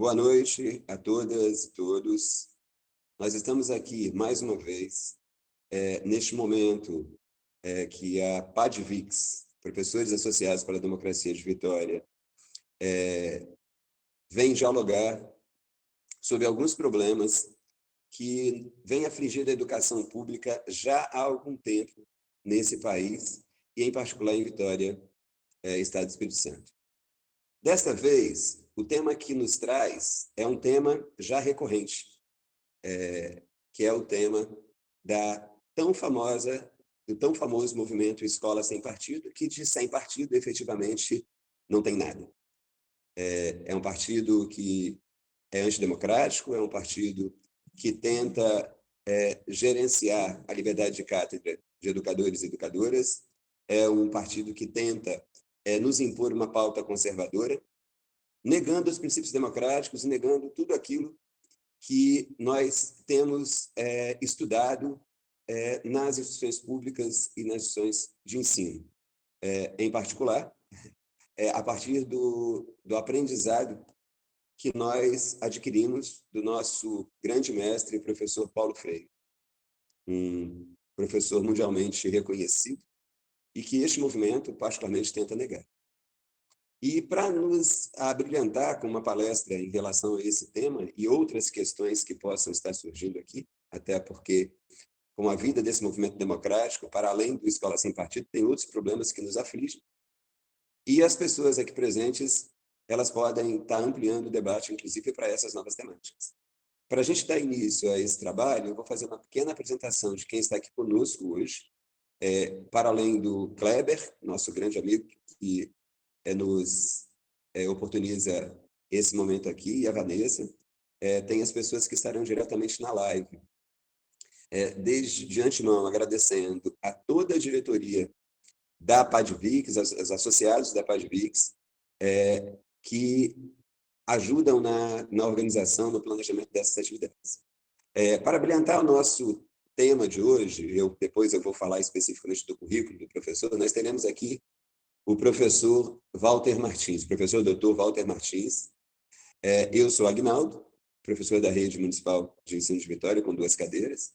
Boa noite a todas e todos. Nós estamos aqui, mais uma vez, neste momento que a PADVIX, Professores Associados para a Democracia de Vitória, vem dialogar sobre alguns problemas que vêm afligir a educação pública já há algum tempo nesse país, e em particular em Vitória, Estado do Espírito Santo. Desta vez, o tema que nos traz é um tema já recorrente, que é o tema do tão famoso movimento Escola Sem Partido, que de sem partido, efetivamente, não tem nada. É um partido que é antidemocrático, é um partido que tenta gerenciar a liberdade de cátedra de educadores e educadoras, é um partido que tenta nos impor uma pauta conservadora, negando os princípios democráticos e negando tudo aquilo que nós temos estudado nas instituições públicas e nas instituições de ensino. Em particular, a partir do aprendizado que nós adquirimos do nosso grande mestre, professor Paulo Freire, um professor mundialmente reconhecido e que este movimento particularmente tenta negar. E para nos abrilhantar com uma palestra em relação a esse tema e outras questões que possam estar surgindo aqui, até porque, com a vida desse movimento democrático, para além do Escola Sem Partido, tem outros problemas que nos afligem. E as pessoas aqui presentes, elas podem estar ampliando o debate, inclusive, para essas novas temáticas. Para a gente dar início a esse trabalho, eu vou fazer uma pequena apresentação de quem está aqui conosco hoje, para além do Kleber, nosso grande amigo, que nos oportuniza esse momento aqui, e a Vanessa, tem as pessoas que estarão diretamente na live. Desde de antemão, agradecendo a toda a diretoria da PADVIX, os associados da PADVIX, que ajudam na organização, no planejamento dessas atividades. Para brilhantar o nosso tema de hoje, depois eu vou falar especificamente do currículo do professor, nós teremos aqui o professor Walter Martins, professor doutor Walter Martins. Eu sou Agnaldo, professor da Rede Municipal de Ensino de Vitória, com 2 cadeiras.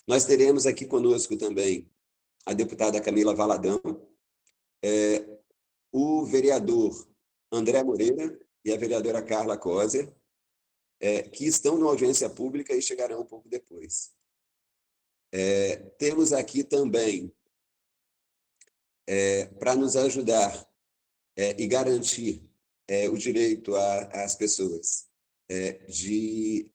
Nós teremos aqui conosco também a deputada Camila Valadão, o vereador André Moreira e a vereadora Carla Coser, que estão na audiência pública e chegarão um pouco depois. Temos aqui também, para nos ajudar e garantir o direito às pessoas de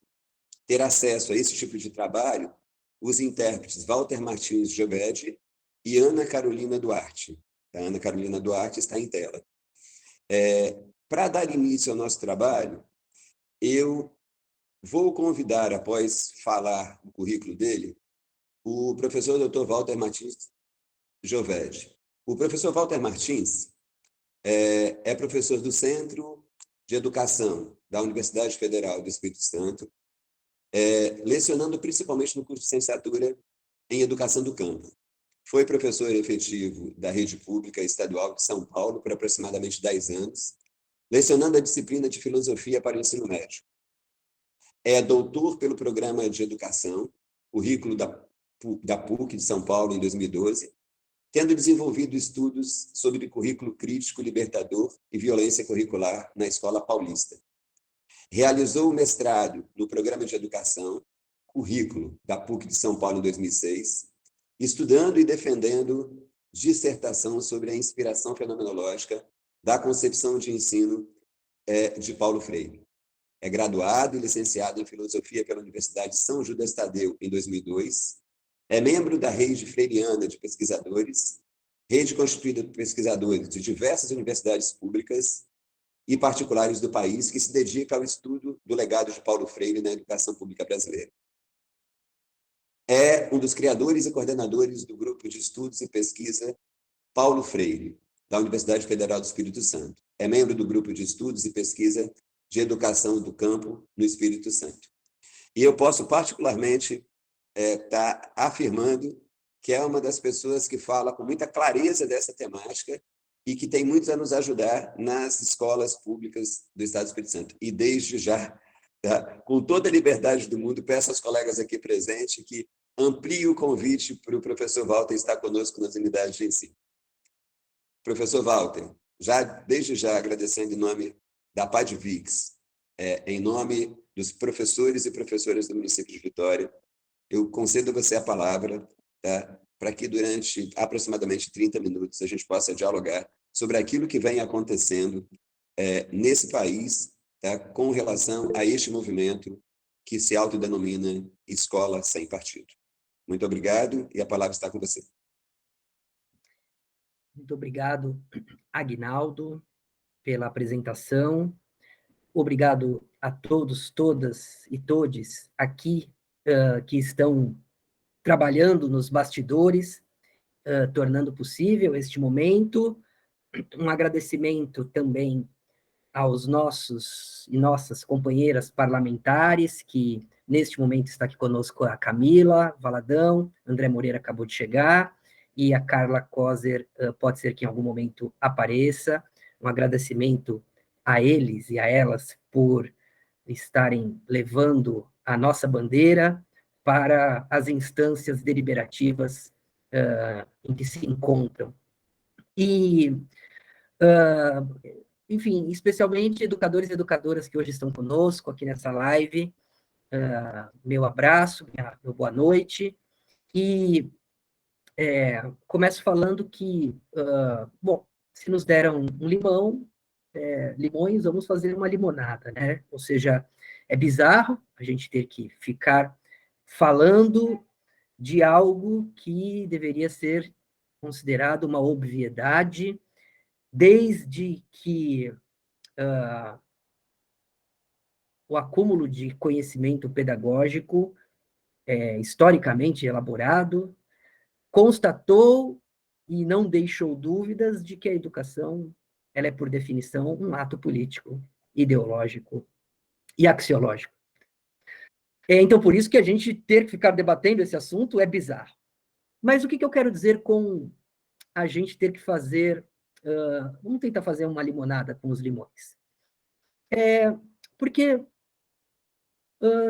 ter acesso a esse tipo de trabalho, os intérpretes Walter Martins Jovede e Ana Carolina Duarte. A Ana Carolina Duarte está em tela. Para dar início ao nosso trabalho, eu vou convidar, após falar o currículo dele, o professor Dr. Walter Martins Jovede. O professor Walter Martins é professor do Centro de Educação da Universidade Federal do Espírito Santo, lecionando principalmente no curso de licenciatura em Educação do Campo. Foi professor efetivo da Rede Pública Estadual de São Paulo por aproximadamente 10 anos, lecionando a disciplina de Filosofia para o ensino médio. É doutor pelo Programa de Educação, currículo da PUC de São Paulo em 2012, tendo desenvolvido estudos sobre currículo crítico libertador e violência curricular na Escola Paulista. Realizou o mestrado no Programa de Educação, currículo da PUC de São Paulo em 2006, estudando e defendendo dissertação sobre a inspiração fenomenológica da concepção de ensino de Paulo Freire. É graduado e licenciado em Filosofia pela Universidade de São Judas Tadeu em 2002, é membro da Rede Freiriana de Pesquisadores, rede constituída por pesquisadores de diversas universidades públicas e particulares do país, que se dedica ao estudo do legado de Paulo Freire na educação pública brasileira. É um dos criadores e coordenadores do Grupo de Estudos e Pesquisa Paulo Freire, da Universidade Federal do Espírito Santo. É membro do Grupo de Estudos e Pesquisa de Educação do Campo no Espírito Santo. E eu posso particularmente estar afirmando que é uma das pessoas que fala com muita clareza dessa temática e que tem muito a nos ajudar nas escolas públicas do Estado do Espírito Santo. E desde já, tá, com toda a liberdade do mundo, peço aos colegas aqui presentes que ampliem o convite para o professor Walter estar conosco nas unidades de ensino. Professor Walter, desde já agradecendo em nome da PADVIX, em nome dos professores e professoras do município de Vitória, eu concedo a você a palavra, tá, para que durante aproximadamente 30 minutos a gente possa dialogar sobre aquilo que vem acontecendo nesse país, tá, com relação a este movimento que se autodenomina Escola Sem Partido. Muito obrigado e a palavra está com você. Muito obrigado, Aguinaldo, pela apresentação. Obrigado a todos, todas e todes aqui que estão trabalhando nos bastidores, tornando possível este momento. Um agradecimento também aos nossos e nossas companheiras parlamentares, que neste momento está aqui conosco a Camila Valadão, André Moreira acabou de chegar, e a Carla Coser pode ser que em algum momento apareça. Um agradecimento a eles e a elas por estarem levando a nossa bandeira para as instâncias deliberativas em que se encontram. E, enfim, especialmente educadores e educadoras que hoje estão conosco aqui nessa live, meu abraço, meu boa noite, e começo falando que, bom, se nos deram um limão, limões, vamos fazer uma limonada, né? Ou seja, é bizarro a gente ter que ficar falando de algo que deveria ser considerado uma obviedade, desde que o acúmulo de conhecimento pedagógico, historicamente elaborado, constatou e não deixou dúvidas de que a educação ela é, por definição, um ato político, ideológico e axiológico. Então, por isso que a gente ter que ficar debatendo esse assunto é bizarro. Mas o que eu quero dizer com a gente ter que fazer... vamos tentar fazer uma limonada com os limões. Porque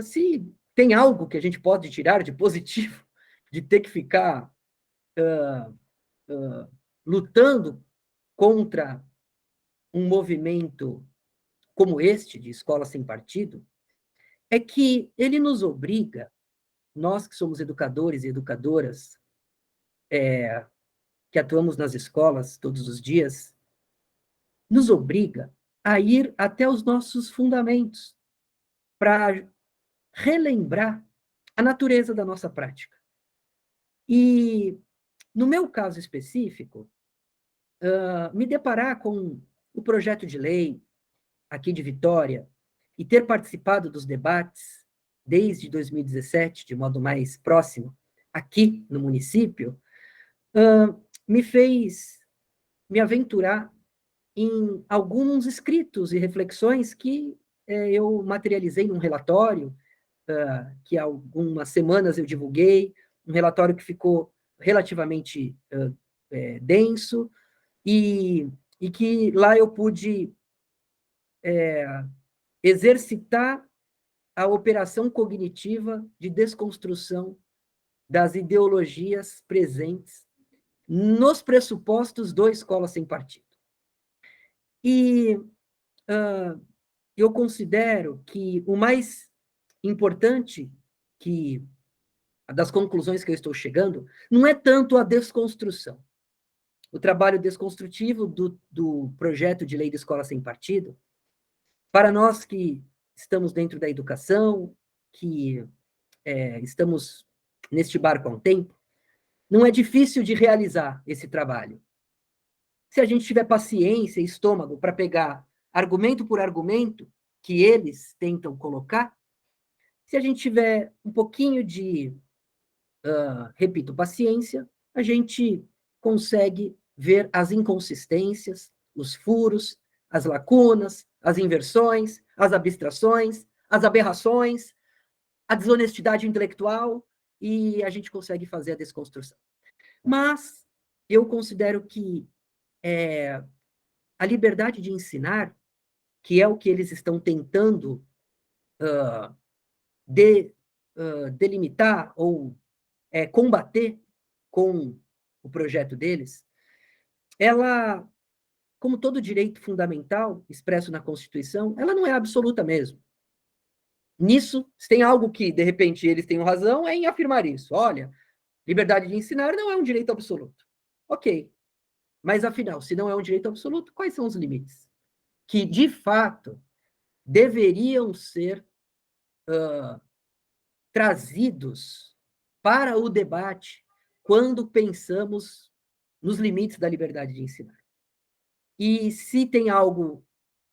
se tem algo que a gente pode tirar de positivo de ter que ficar lutando contra um movimento como este, de escola sem partido, é que ele nos obriga, nós que somos educadores e educadoras, que atuamos nas escolas todos os dias, nos obriga a ir até os nossos fundamentos, para relembrar a natureza da nossa prática. E, no meu caso específico, me deparar com o projeto de lei aqui de Vitória e ter participado dos debates desde 2017, de modo mais próximo, aqui no município, me fez me aventurar em alguns escritos e reflexões que eu materializei num relatório que há algumas semanas eu divulguei, um relatório que ficou relativamente denso, e que lá eu pude exercitar a operação cognitiva de desconstrução das ideologias presentes nos pressupostos do Escola Sem Partido. E eu considero que o mais importante das conclusões que eu estou chegando não é tanto a desconstrução. O trabalho desconstrutivo do projeto de lei de escola sem partido, para nós que estamos dentro da educação, que estamos neste barco há um tempo, não é difícil de realizar esse trabalho. Se a gente tiver paciência e estômago para pegar argumento por argumento que eles tentam colocar, se a gente tiver um pouquinho de, repito, paciência, a gente consegue ver as inconsistências, os furos, as lacunas, as inversões, as abstrações, as aberrações, a desonestidade intelectual, e a gente consegue fazer a desconstrução. Mas eu considero que a liberdade de ensinar, que é o que eles estão tentando delimitar ou combater com o projeto deles, ela, como todo direito fundamental expresso na Constituição, ela não é absoluta mesmo. Nisso, se tem algo que, de repente, eles tenham razão, é em afirmar isso. Olha, liberdade de ensinar não é um direito absoluto. Ok. Mas, afinal, se não é um direito absoluto, quais são os limites? Que, de fato, deveriam ser trazidos para o debate quando pensamos nos limites da liberdade de ensinar. E se tem algo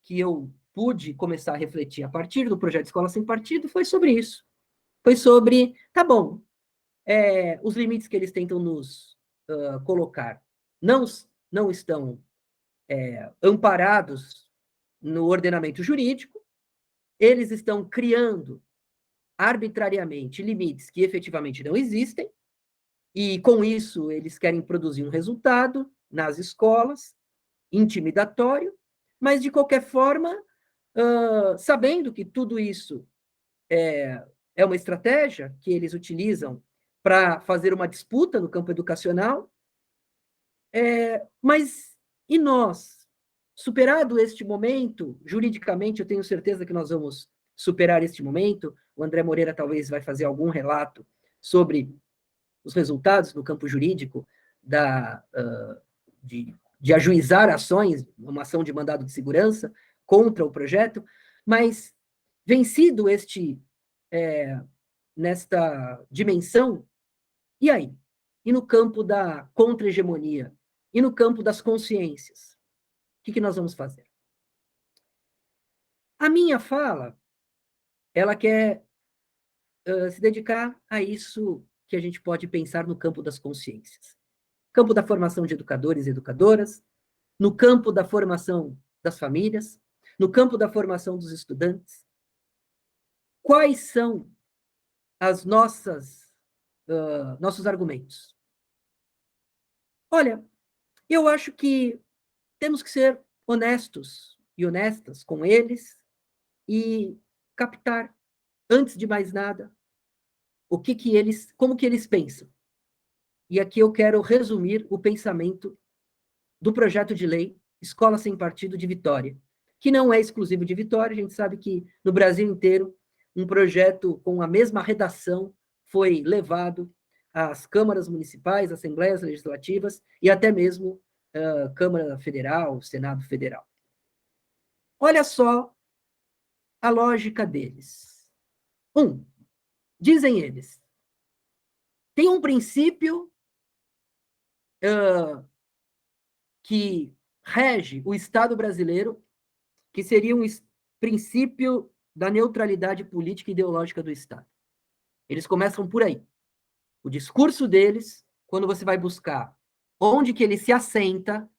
que eu pude começar a refletir a partir do projeto Escola Sem Partido, foi sobre isso. Foi sobre, tá bom, os limites que eles tentam nos colocar não estão amparados no ordenamento jurídico, eles estão criando arbitrariamente limites que efetivamente não existem, e com isso eles querem produzir um resultado nas escolas, intimidatório, mas de qualquer forma, sabendo que tudo isso é uma estratégia que eles utilizam para fazer uma disputa no campo educacional, mas e nós? Superado este momento, juridicamente, eu tenho certeza que nós vamos superar este momento. O André Moreira talvez vai fazer algum relato sobre os resultados no campo jurídico de ajuizar ações, uma ação de mandado de segurança contra o projeto, mas vencido nesta dimensão, e aí? E no campo da contra-hegemonia? E no campo das consciências? O que nós vamos fazer? A minha fala, ela quer se dedicar a isso que a gente pode pensar no campo das consciências. Campo da formação de educadores e educadoras, no campo da formação das famílias, no campo da formação dos estudantes. Quais são as nossos argumentos? Olha, eu acho que temos que ser honestos e honestas com eles e captar, antes de mais nada, como que eles pensam. E aqui eu quero resumir o pensamento do projeto de lei Escola Sem Partido de Vitória, que não é exclusivo de Vitória, a gente sabe que no Brasil inteiro um projeto com a mesma redação foi levado às câmaras municipais, assembleias legislativas e até mesmo Câmara Federal, Senado Federal. Olha só a lógica deles. Dizem eles, tem um princípio que rege o Estado brasileiro, que seria um princípio da neutralidade política e ideológica do Estado. Eles começam por aí. O discurso deles, quando você vai buscar onde que ele se assenta,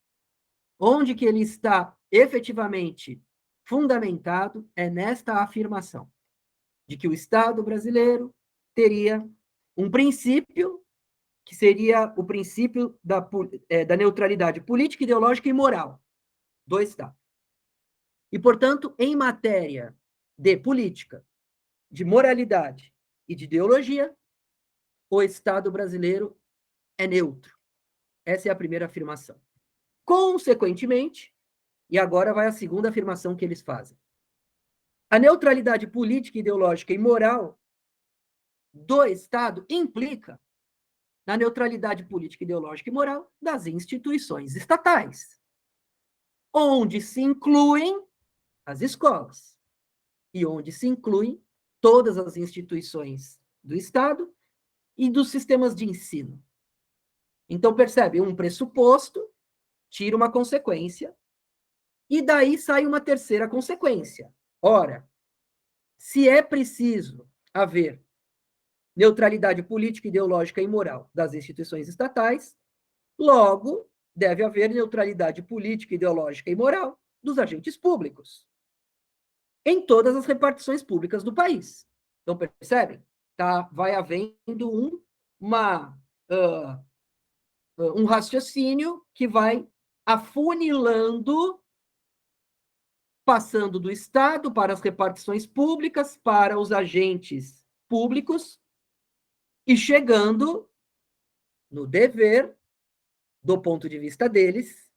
onde que ele está efetivamente fundamentado, é nesta afirmação de que o Estado brasileiro teria um princípio que seria o princípio da neutralidade política, ideológica e moral do Estado. E, portanto, em matéria de política, de moralidade e de ideologia, o Estado brasileiro é neutro. Essa é a primeira afirmação. Consequentemente, e agora vai a segunda afirmação que eles fazem. A neutralidade política, ideológica e moral do Estado implica na neutralidade política, ideológica e moral das instituições estatais, onde se incluem as escolas e onde se incluem todas as instituições do Estado e dos sistemas de ensino. Então, percebe, um pressuposto tira uma consequência e daí sai uma terceira consequência. Ora, se é preciso haver neutralidade política, ideológica e moral das instituições estatais, logo deve haver neutralidade política, ideológica e moral dos agentes públicos em todas as repartições públicas do país. Então, percebem? Vai havendo um raciocínio que vai afunilando, passando do Estado para as repartições públicas, para os agentes públicos, e chegando no dever, do ponto de vista deles,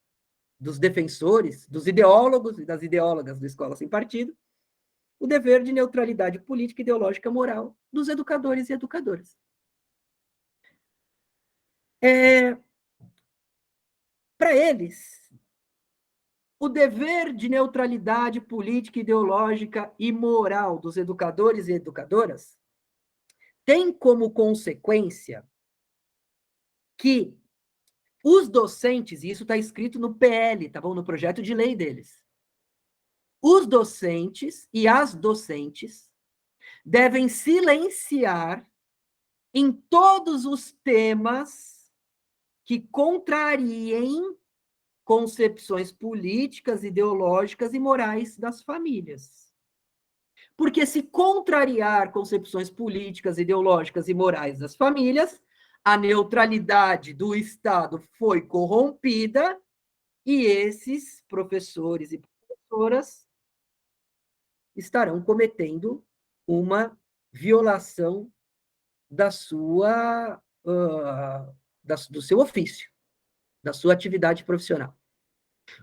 dos defensores, dos ideólogos e das ideólogas da Escola Sem Partido, o dever de neutralidade política, ideológica e moral dos educadores e educadoras. Para eles, o dever de neutralidade política, ideológica e moral dos educadores e educadoras tem como consequência que os docentes, e isso está escrito no PL, tá bom? No projeto de lei deles, os docentes e as docentes devem silenciar em todos os temas que contrariem concepções políticas, ideológicas e morais das famílias. Porque se contrariar concepções políticas, ideológicas e morais das famílias, a neutralidade do Estado foi corrompida e esses professores e professoras estarão cometendo uma violação da sua, do seu ofício, da sua atividade profissional.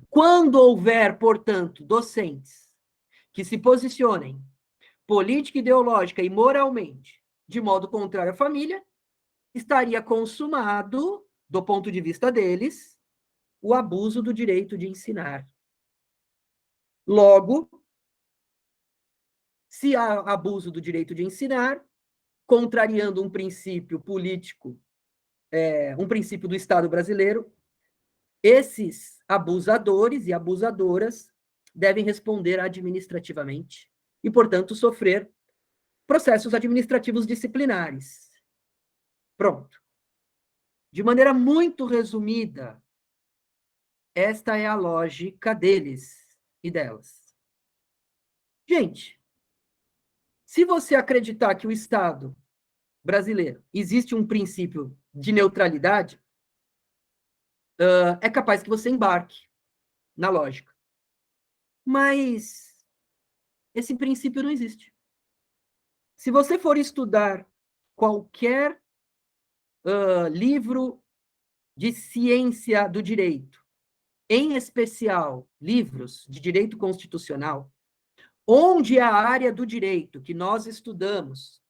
Quando houver, portanto, docentes que se posicionem política, ideológica e moralmente de modo contrário à família, estaria consumado, do ponto de vista deles, o abuso do direito de ensinar. Logo, se há abuso do direito de ensinar, contrariando um princípio político, um princípio do Estado brasileiro, esses abusadores e abusadoras devem responder administrativamente e, portanto, sofrer processos administrativos disciplinares. Pronto. De maneira muito resumida, esta é a lógica deles e delas. Gente, se você acreditar que o Estado brasileiro existe um princípio de neutralidade, é capaz que você embarque na lógica. Mas esse princípio não existe. Se você for estudar qualquer livro de ciência do direito, em especial livros de direito constitucional, onde a área do direito que nós estudamos,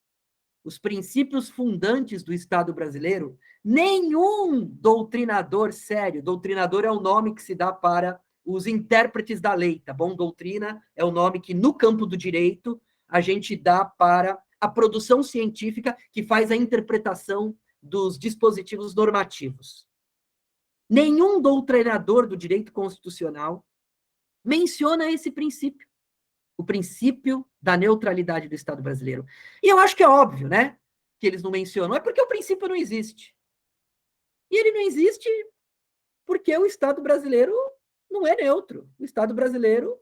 os princípios fundantes do Estado brasileiro, nenhum doutrinador sério, doutrinador é o nome que se dá para os intérpretes da lei, tá bom? Doutrina é o nome que, no campo do direito, a gente dá para a produção científica que faz a interpretação dos dispositivos normativos. Nenhum doutrinador do direito constitucional menciona esse princípio, o princípio da neutralidade do Estado brasileiro. E eu acho que é óbvio, né, que eles não mencionam, é porque o princípio não existe. E ele não existe porque o Estado brasileiro não é neutro. O Estado brasileiro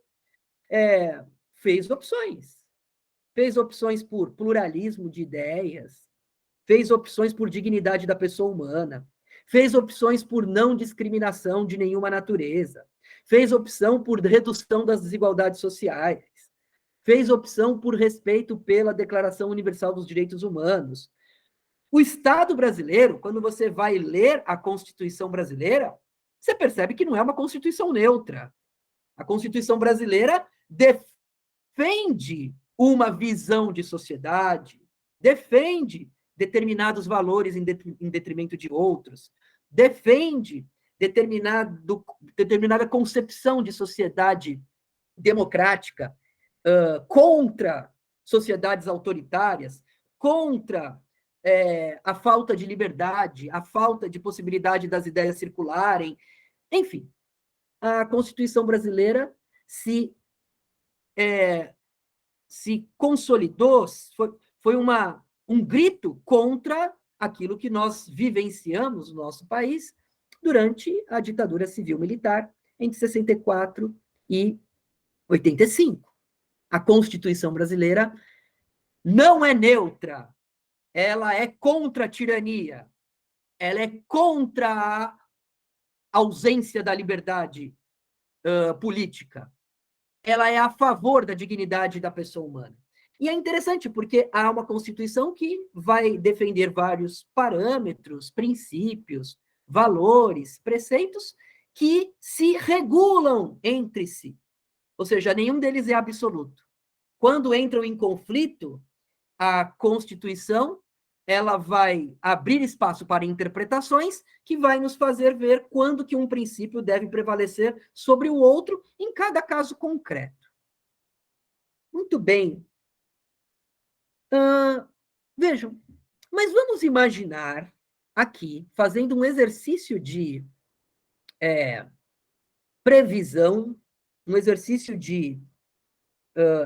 fez opções. Fez opções por pluralismo de ideias, fez opções por dignidade da pessoa humana, fez opções por não discriminação de nenhuma natureza, fez opção por redução das desigualdades sociais, fez opção por respeito pela Declaração Universal dos Direitos Humanos. O Estado brasileiro, quando você vai ler a Constituição brasileira, você percebe que não é uma Constituição neutra. A Constituição brasileira defende uma visão de sociedade, defende determinados valores em detrimento de outros, defende determinada concepção de sociedade democrática contra sociedades autoritárias, contra a falta de liberdade, a falta de possibilidade das ideias circularem. Enfim, a Constituição brasileira se consolidou, foi um grito contra aquilo que nós vivenciamos no nosso país durante a ditadura civil-militar entre 64 e 85. A Constituição brasileira não é neutra, ela é contra a tirania, ela é contra ausência da liberdade política. Ela é a favor da dignidade da pessoa humana. E é interessante, porque há uma Constituição que vai defender vários parâmetros, princípios, valores, preceitos que se regulam entre si. Ou seja, nenhum deles é absoluto. Quando entram em conflito, a Constituição ela vai abrir espaço para interpretações que vai nos fazer ver quando que um princípio deve prevalecer sobre o outro em cada caso concreto. Muito bem. Vejam, mas vamos imaginar aqui, fazendo um exercício de previsão, um exercício de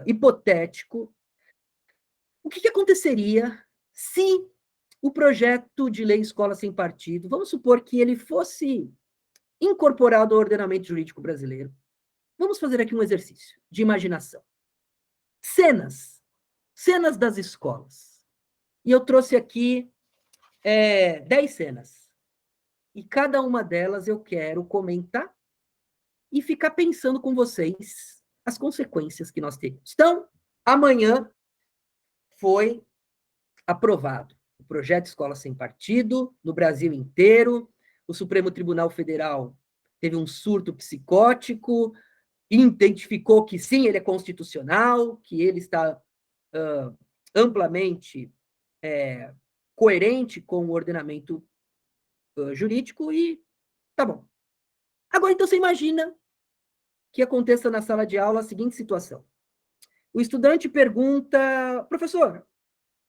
hipotético, o que aconteceria se o projeto de lei Escola Sem Partido, vamos supor que ele fosse incorporado ao ordenamento jurídico brasileiro. Vamos fazer aqui um exercício de imaginação. Cenas das escolas. E eu trouxe aqui 10 cenas. E cada uma delas eu quero comentar e ficar pensando com vocês as consequências que nós teremos. Então, amanhã foi aprovado o projeto Escola Sem Partido no Brasil inteiro. O Supremo Tribunal Federal teve um surto psicótico, identificou que sim, ele é constitucional, que ele está amplamente coerente com o ordenamento jurídico e tá bom. Agora, então, você imagina que aconteça na sala de aula a seguinte situação. O estudante pergunta, professor,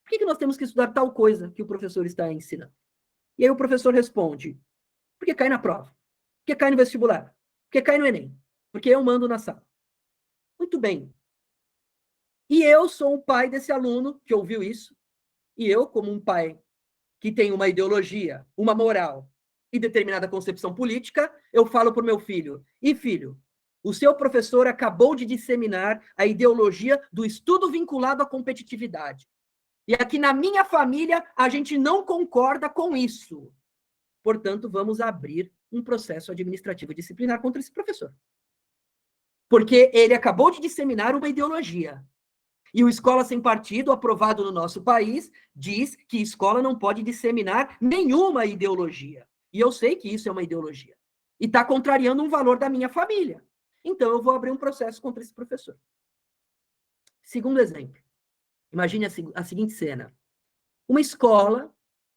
por que nós temos que estudar tal coisa que o professor está ensinando? E aí o professor responde, porque cai na prova, porque cai no vestibular, porque cai no Enem, porque eu mando na sala. Muito bem. E eu sou o pai desse aluno que ouviu isso, e eu, como um pai que tem uma ideologia, uma moral e determinada concepção política, eu falo para o meu filho, e filho, o seu professor acabou de disseminar a ideologia do estudo vinculado à competitividade. E aqui na minha família, a gente não concorda com isso. Portanto, vamos abrir um processo administrativo disciplinar contra esse professor. Porque ele acabou de disseminar uma ideologia. E o Escola Sem Partido, aprovado no nosso país, diz que escola não pode disseminar nenhuma ideologia. E eu sei que isso é uma ideologia. E está contrariando um valor da minha família. Então, eu vou abrir um processo contra esse professor. Segundo exemplo. Imagine a seguinte cena. Uma escola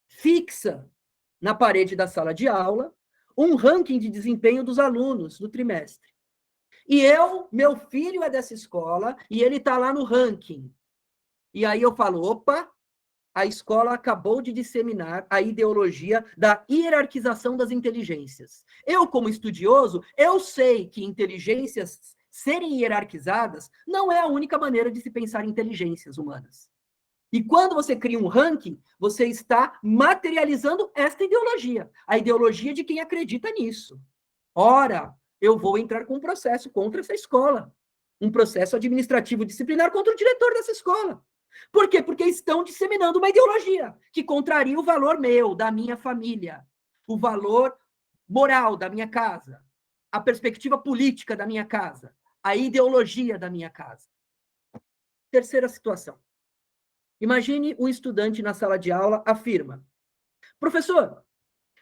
fixa na parede da sala de aula um ranking de desempenho dos alunos do trimestre. E meu filho é dessa escola e ele está lá no ranking. E aí eu falo, opa, a escola acabou de disseminar a ideologia da hierarquização das inteligências. Eu, como estudioso, eu sei que inteligências serem hierarquizadas não é a única maneira de se pensar em inteligências humanas. E quando você cria um ranking, você está materializando esta ideologia, a ideologia de quem acredita nisso. Ora, eu vou entrar com um processo contra essa escola, um processo administrativo disciplinar contra o diretor dessa escola. Por quê? Porque estão disseminando uma ideologia que contraria o valor meu, da minha família, o valor moral da minha casa, a perspectiva política da minha casa, a ideologia da minha casa. Terceira situação. Imagine um estudante na sala de aula afirma: professor,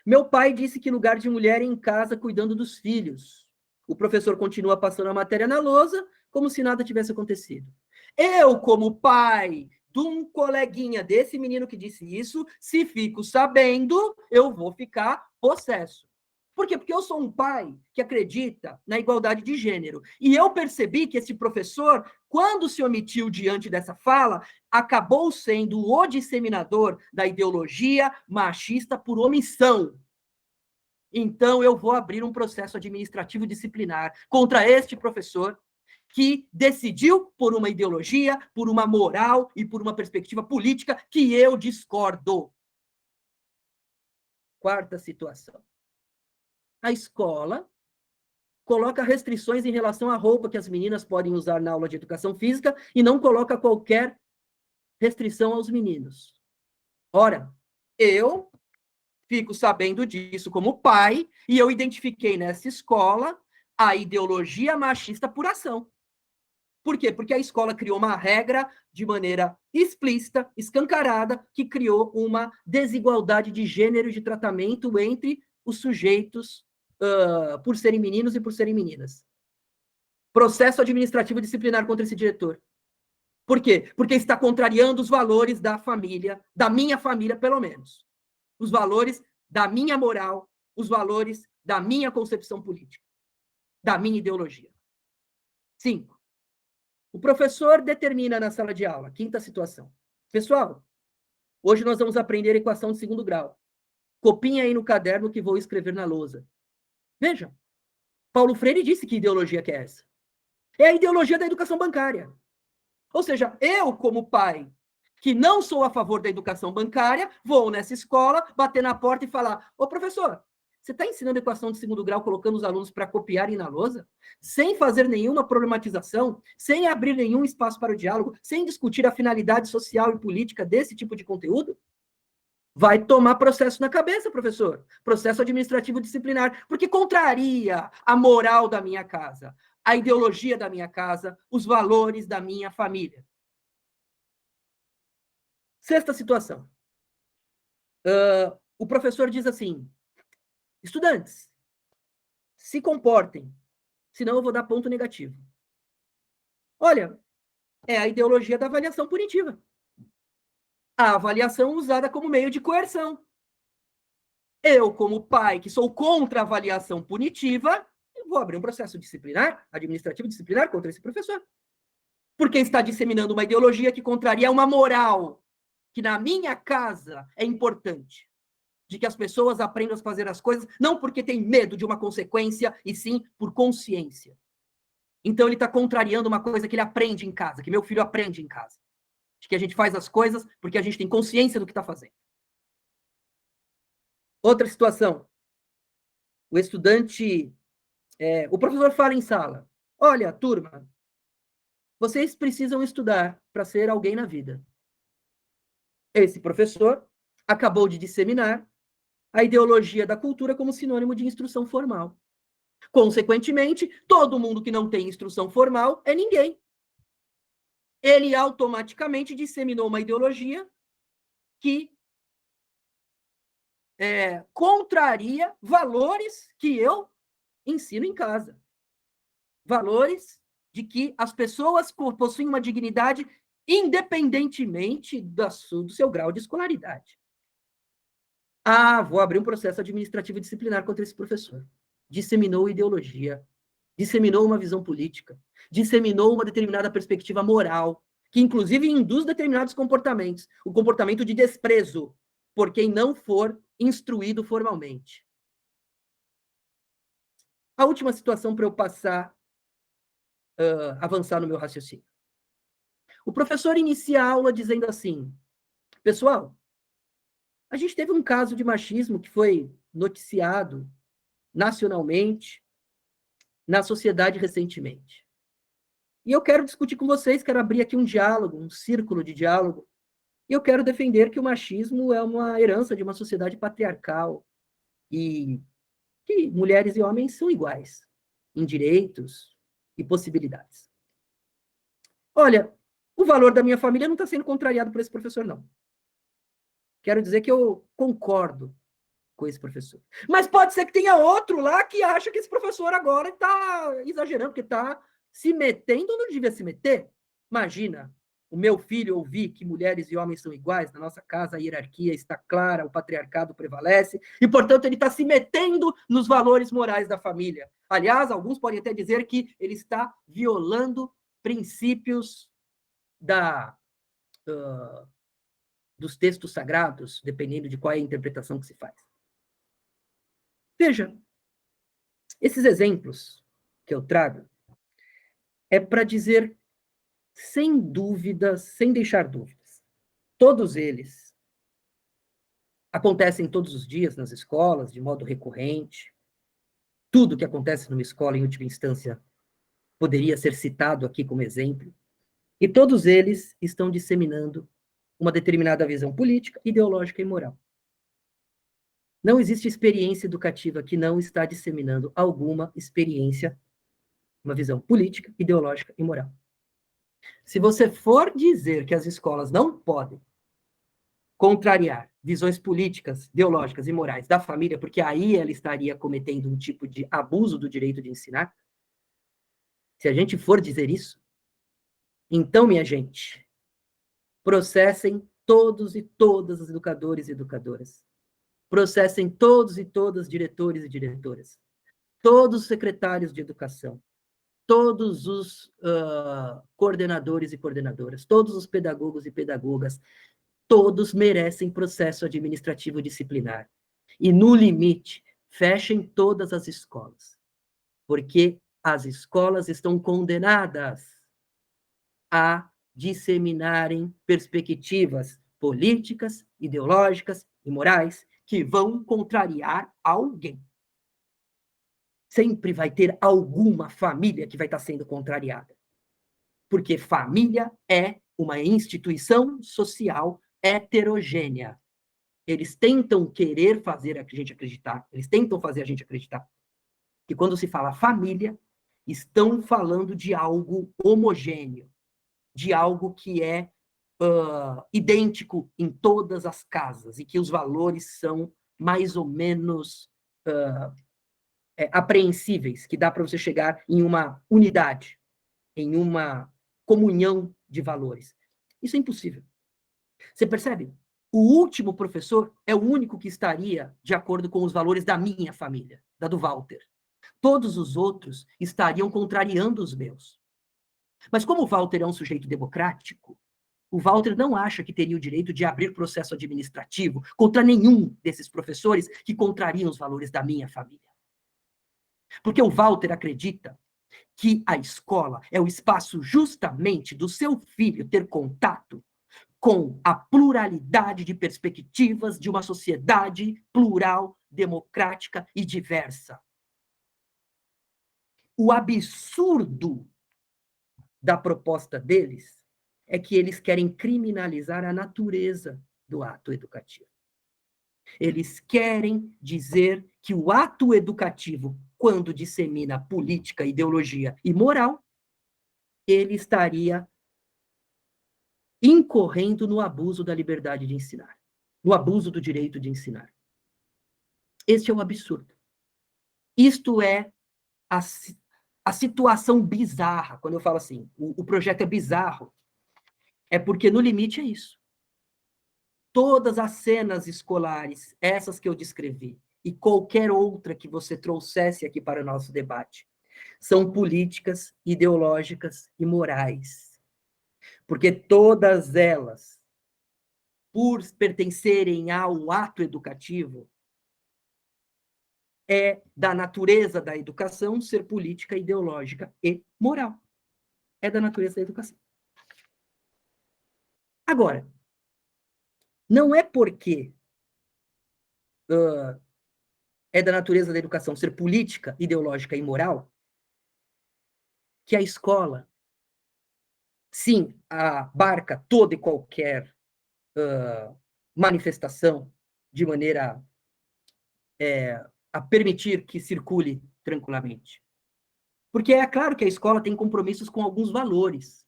meu pai disse que lugar de mulher é em casa cuidando dos filhos. O professor continua passando a matéria na lousa, como se nada tivesse acontecido. Eu, como pai de um coleguinha desse menino que disse isso, se fico sabendo, eu vou ficar possesso. Por quê? Porque eu sou um pai que acredita na igualdade de gênero. E eu percebi que esse professor, quando se omitiu diante dessa fala, acabou sendo o disseminador da ideologia machista por omissão. Então, eu vou abrir um processo administrativo disciplinar contra este professor que decidiu por uma ideologia, por uma moral e por uma perspectiva política que eu discordo. Quarta situação. A escola coloca restrições em relação à roupa que as meninas podem usar na aula de educação física e não coloca qualquer restrição aos meninos. Ora, eu, fico sabendo disso como pai, e eu identifiquei nessa escola a ideologia machista por ação. Por quê? Porque a escola criou uma regra de maneira explícita, escancarada, que criou uma desigualdade de gênero e de tratamento entre os sujeitos por serem meninos e por serem meninas. Processo administrativo disciplinar contra esse diretor. Por quê? Porque está contrariando os valores da família, da minha família, pelo menos. Os valores da minha moral, os valores da minha concepção política, da minha ideologia. 5. O professor determina na sala de aula, quinta situação. Pessoal, hoje nós vamos aprender a equação de segundo grau. Copinha aí no caderno que vou escrever na lousa. Veja, Paulo Freire disse que ideologia que é essa. É a ideologia da educação bancária. Ou seja, eu, como pai, que não sou a favor da educação bancária, vou nessa escola, bater na porta e falar: ô professor, você está ensinando equação de segundo grau, colocando os alunos para copiarem na lousa, sem fazer nenhuma problematização, sem abrir nenhum espaço para o diálogo, sem discutir a finalidade social e política desse tipo de conteúdo? Vai tomar processo na cabeça, professor. Processo administrativo disciplinar, porque contraria a moral da minha casa, a ideologia da minha casa, os valores da minha família. Sexta situação. O professor diz assim: estudantes, se comportem, senão eu vou dar ponto negativo. Olha, é a ideologia da avaliação punitiva. A avaliação usada como meio de coerção. Eu, como pai, que sou contra a avaliação punitiva, vou abrir um processo disciplinar, administrativo disciplinar, contra esse professor. Porque está disseminando uma ideologia que contraria uma moral que na minha casa é importante. De que as pessoas aprendam a fazer as coisas, não porque tem medo de uma consequência, e sim por consciência. Então ele está contrariando uma coisa que ele aprende em casa, que meu filho aprende em casa. De que a gente faz as coisas porque a gente tem consciência do que está fazendo. Outra situação. O estudante... o professor fala em sala: olha, turma, vocês precisam estudar para ser alguém na vida. Esse professor acabou de disseminar a ideologia da cultura como sinônimo de instrução formal. Consequentemente, todo mundo que não tem instrução formal é ninguém. Ele automaticamente disseminou uma ideologia que contraria valores que eu ensino em casa. Valores de que as pessoas possuem uma dignidade independentemente do seu grau de escolaridade. Vou abrir um processo administrativo disciplinar contra esse professor. Disseminou ideologia, disseminou uma visão política, disseminou uma determinada perspectiva moral, que inclusive induz determinados comportamentos, o comportamento de desprezo por quem não for instruído formalmente. A última situação para eu passar, avançar no meu raciocínio. O professor inicia a aula dizendo assim: pessoal, a gente teve um caso de machismo que foi noticiado nacionalmente, na sociedade recentemente. E eu quero discutir com vocês, quero abrir aqui um diálogo, um círculo de diálogo, e eu quero defender que o machismo é uma herança de uma sociedade patriarcal e que mulheres e homens são iguais em direitos e possibilidades. Olha, o valor da minha família não está sendo contrariado por esse professor, não. Quero dizer que eu concordo com esse professor. Mas pode ser que tenha outro lá que acha que esse professor agora está exagerando, porque está se metendo onde não devia se meter. Imagina, o meu filho ouvir que mulheres e homens são iguais, na nossa casa a hierarquia está clara, o patriarcado prevalece, e, portanto, ele está se metendo nos valores morais da família. Aliás, alguns podem até dizer que ele está violando princípios dos textos sagrados, dependendo de qual é a interpretação que se faz. Veja, esses exemplos que eu trago é para dizer, sem dúvidas, sem deixar dúvidas, todos eles acontecem todos os dias nas escolas, de modo recorrente. Tudo que acontece numa escola, em última instância, poderia ser citado aqui como exemplo. E todos eles estão disseminando uma determinada visão política, ideológica e moral. Não existe experiência educativa que não está disseminando alguma experiência, uma visão política, ideológica e moral. Se você for dizer que as escolas não podem contrariar visões políticas, ideológicas e morais da família, porque aí ela estaria cometendo um tipo de abuso do direito de ensinar, se a gente for dizer isso, então, minha gente, processem todos e todas os educadores e educadoras. Processem todos e todas diretores e diretoras. Todos os secretários de educação. Todos os coordenadores e coordenadoras. Todos os pedagogos e pedagogas. Todos merecem processo administrativo disciplinar. E, no limite, fechem todas as escolas. Porque as escolas estão condenadas a disseminarem perspectivas políticas, ideológicas e morais que vão contrariar alguém. Sempre vai ter alguma família que vai estar sendo contrariada. Porque família é uma instituição social heterogênea. Eles tentam querer fazer a gente acreditar, eles tentam fazer a gente acreditar que quando se fala família, estão falando de algo homogêneo, de algo que é idêntico em todas as casas e que os valores são mais ou menos apreensíveis, que dá para você chegar em uma unidade, em uma comunhão de valores. Isso é impossível. Você percebe? O último professor é o único que estaria de acordo com os valores da minha família, da do Walter. Todos os outros estariam contrariando os meus. Mas como o Walter é um sujeito democrático, o Walter não acha que teria o direito de abrir processo administrativo contra nenhum desses professores que contrariam os valores da minha família. Porque o Walter acredita que a escola é o espaço justamente do seu filho ter contato com a pluralidade de perspectivas de uma sociedade plural, democrática e diversa. O absurdo da proposta deles é que eles querem criminalizar a natureza do ato educativo. Eles querem dizer que o ato educativo, quando dissemina política, ideologia e moral, ele estaria incorrendo no abuso da liberdade de ensinar, no abuso do direito de ensinar. Este é o absurdo. Isto é a situação bizarra. Quando eu falo assim, o projeto é bizarro, é porque no limite é isso. Todas as cenas escolares, essas que eu descrevi, e qualquer outra que você trouxesse aqui para o nosso debate, são políticas, ideológicas e morais. Porque todas elas, por pertencerem ao ato educativo, é da natureza da educação ser política, ideológica e moral. É da natureza da educação. Agora, não é porque é da natureza da educação ser política, ideológica e moral que a escola, sim, abarca toda e qualquer manifestação de maneira a permitir que circule tranquilamente. Porque é claro que a escola tem compromissos com alguns valores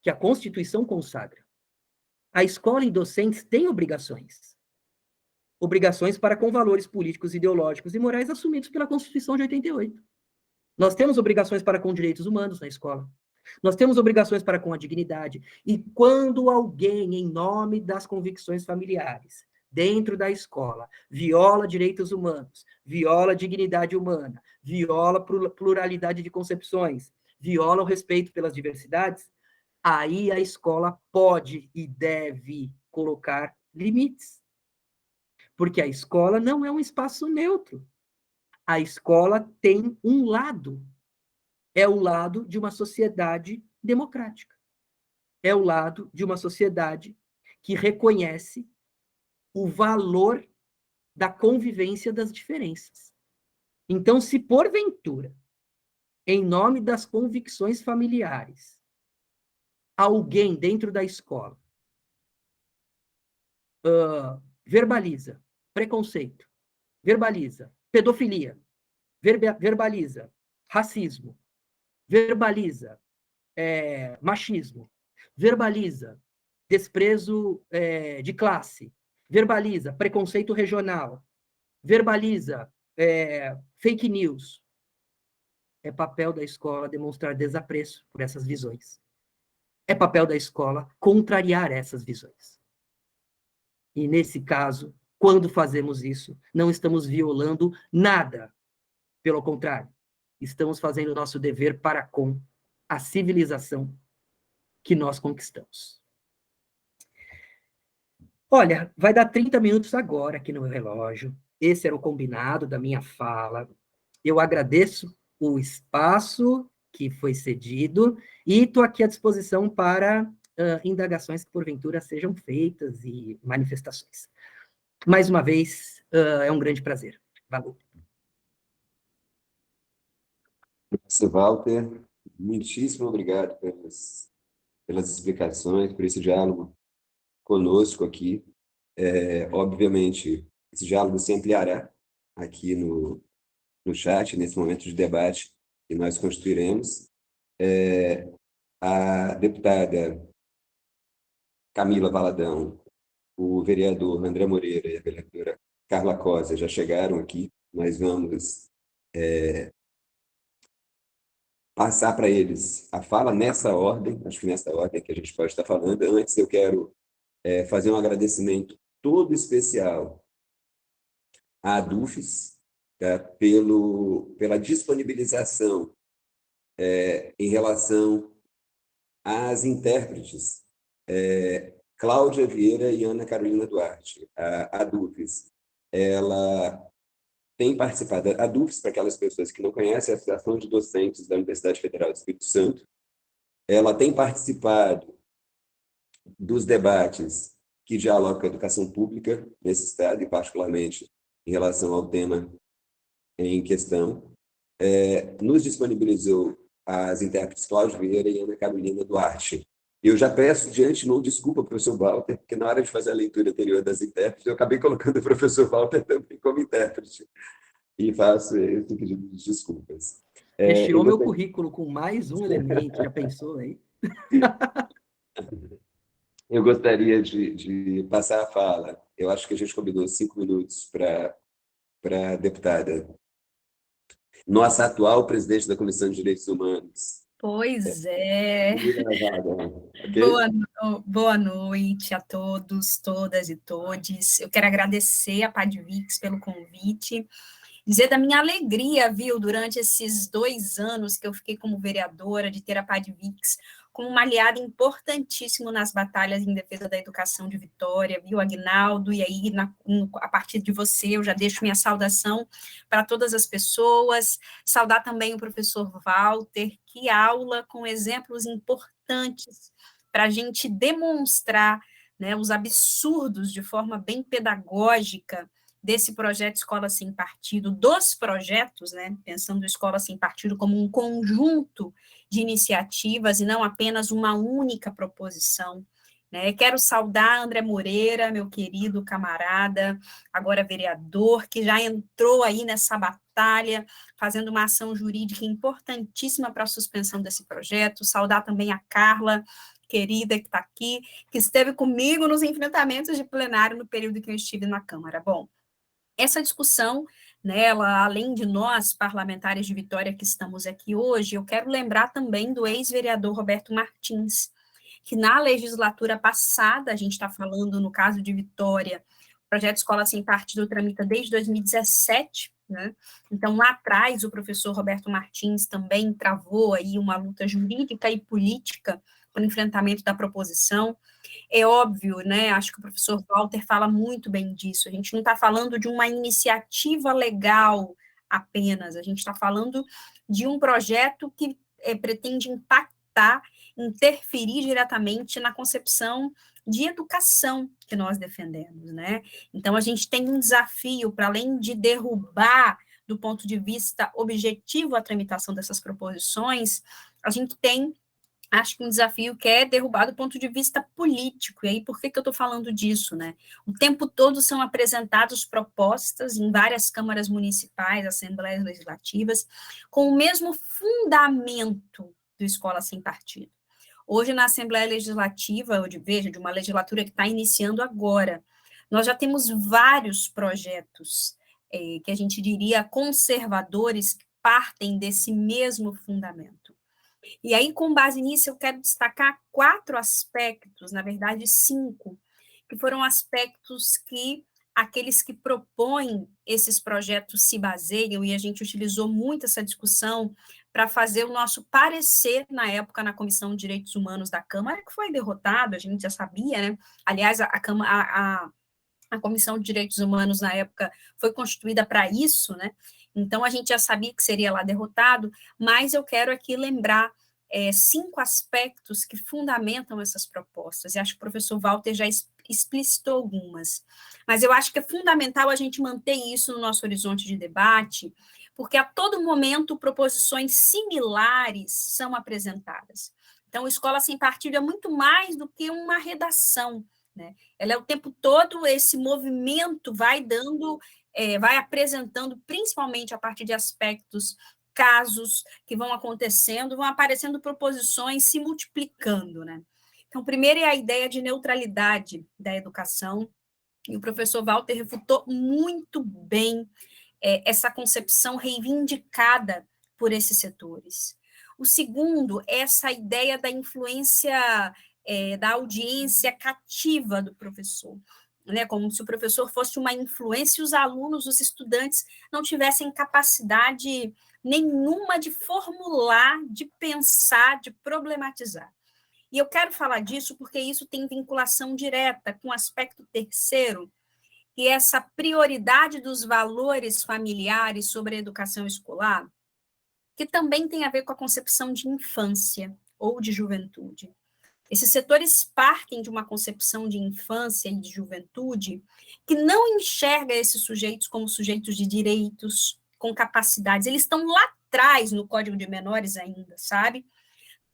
que a Constituição consagra. A escola e docentes têm obrigações. Obrigações para com valores políticos, ideológicos e morais assumidos pela Constituição de 88. Nós temos obrigações para com direitos humanos na escola. Nós temos obrigações para com a dignidade. E quando alguém, em nome das convicções familiares, dentro da escola, viola direitos humanos, viola dignidade humana, viola pluralidade de concepções, viola o respeito pelas diversidades, aí a escola pode e deve colocar limites. Porque a escola não é um espaço neutro. A escola tem um lado. É o lado de uma sociedade democrática. É o lado de uma sociedade que reconhece o valor da convivência das diferenças. Então, se porventura, em nome das convicções familiares, alguém dentro da escola verbaliza preconceito, verbaliza pedofilia, verbaliza racismo, verbaliza machismo, verbaliza desprezo de classe, verbaliza preconceito regional, verbaliza fake news. É papel da escola demonstrar desapreço por essas visões. É papel da escola contrariar essas visões. E, nesse caso, quando fazemos isso, não estamos violando nada. Pelo contrário, estamos fazendo o nosso dever para com a civilização que nós conquistamos. Olha, vai dar 30 minutos agora aqui no meu relógio. Esse era o combinado da minha fala. Eu agradeço o espaço que foi cedido e estou aqui à disposição para indagações que, porventura, sejam feitas e manifestações. Mais uma vez, é um grande prazer. Valeu. Professor Walter, muitíssimo obrigado pelas explicações, por esse diálogo conosco aqui. Obviamente, esse diálogo se ampliará aqui no chat, nesse momento de debate que nós constituiremos. A deputada Camila Valadão, o vereador André Moreira e a vereadora Carla Cosa já chegaram aqui. Nós vamos passar para eles a fala nessa ordem, acho que nessa ordem que a gente pode estar falando. Antes, eu quero fazer um agradecimento todo especial à ADUFES, tá, pela disponibilização em relação às intérpretes Cláudia Vieira e Ana Carolina Duarte. A ADUFES, ela tem participado. A ADUFES, para aquelas pessoas que não conhecem, é a Associação de Docentes da Universidade Federal do Espírito Santo. Ela tem participado dos debates que dialogam com a educação pública nesse estado, e particularmente em relação ao tema em questão. Nos disponibilizou as intérpretes Cláudia Vieira e Ana Carolina Duarte. Eu já peço de antemão desculpa ao professor Walter, porque na hora de fazer a leitura anterior das intérpretes, eu acabei colocando o professor Walter também como intérprete. E faço esse pedido de desculpas. Recheou meu currículo com mais um elemento, já pensou aí? Eu gostaria de passar a fala. Eu acho que a gente combinou 5 minutos para a deputada, nossa atual presidente da Comissão de Direitos Humanos. Pois é. Okay? Boa noite a todos, todas e todes. Eu quero agradecer a Padvix pelo convite, dizer da minha alegria, viu, durante esses 2 anos que eu fiquei como vereadora, de ter a Padvix como uma aliada importantíssima nas batalhas em defesa da educação de Vitória, viu, Aguinaldo? E aí, a partir de você, eu já deixo minha saudação para todas as pessoas, saudar também o professor Walter, que aula com exemplos importantes para a gente demonstrar, né, os absurdos de forma bem pedagógica desse projeto Escola Sem Partido, dos projetos, né, pensando Escola Sem Partido como um conjunto de iniciativas e não apenas uma única proposição. Né? Quero saudar André Moreira, meu querido camarada, agora vereador, que já entrou aí nessa batalha, fazendo uma ação jurídica importantíssima para a suspensão desse projeto. Saudar também a Carla, querida, que está aqui, que esteve comigo nos enfrentamentos de plenário no período que eu estive na Câmara. Bom, essa discussão, né, além de nós, parlamentares de Vitória que estamos aqui hoje, eu quero lembrar também do ex-vereador Roberto Martins, que na legislatura passada, a gente está falando no caso de Vitória, o projeto Escola Sem Partido tramita desde 2017, né? Então, lá atrás, o professor Roberto Martins também travou aí uma luta jurídica e política para o enfrentamento da proposição. É óbvio, né? Acho que o professor Walter fala muito bem disso. A gente não está falando de uma iniciativa legal apenas, a gente está falando de um projeto que pretende impactar, interferir diretamente na concepção de educação que nós defendemos, né? Então, a gente tem um desafio, para além de derrubar, do ponto de vista objetivo, a tramitação dessas proposições, a gente tem acho que um desafio que é derrubado do ponto de vista político. E aí, por que eu estou falando disso, né? O tempo todo são apresentadas propostas em várias câmaras municipais, assembleias legislativas, com o mesmo fundamento do Escola Sem Partido. Hoje, na Assembleia Legislativa, de uma legislatura que está iniciando agora, nós já temos vários projetos que a gente diria conservadores que partem desse mesmo fundamento. E aí, com base nisso, eu quero destacar 4 aspectos, na verdade 5, que foram aspectos que aqueles que propõem esses projetos se baseiam, e a gente utilizou muito essa discussão para fazer o nosso parecer, na época, na Comissão de Direitos Humanos da Câmara, que foi derrotado, a gente já sabia, né? Aliás, a Comissão de Direitos Humanos, na época, foi constituída para isso, né? Então, a gente já sabia que seria lá derrotado, mas eu quero aqui lembrar 5 aspectos que fundamentam essas propostas, e acho que o professor Walter já explicitou algumas, mas eu acho que é fundamental a gente manter isso no nosso horizonte de debate, porque a todo momento proposições similares são apresentadas. Então, Escola Sem Partido é muito mais do que uma redação, né? Ela é o tempo todo, esse movimento vai apresentando, principalmente a partir de aspectos, casos que vão acontecendo, vão aparecendo proposições se multiplicando, né? Então, primeiro é a ideia de neutralidade da educação, e o professor Walter refutou muito bem essa concepção reivindicada por esses setores. O segundo é essa ideia da influência da audiência cativa do professor, né? Como se o professor fosse uma influência e os alunos, os estudantes, não tivessem capacidade nenhuma de formular, de pensar, de problematizar. E eu quero falar disso porque isso tem vinculação direta com o aspecto terceiro, que é essa prioridade dos valores familiares sobre a educação escolar, que também tem a ver com a concepção de infância ou de juventude. Esses setores partem de uma concepção de infância e de juventude que não enxerga esses sujeitos como sujeitos de direitos, com capacidades. Eles estão lá atrás no Código de Menores ainda, sabe?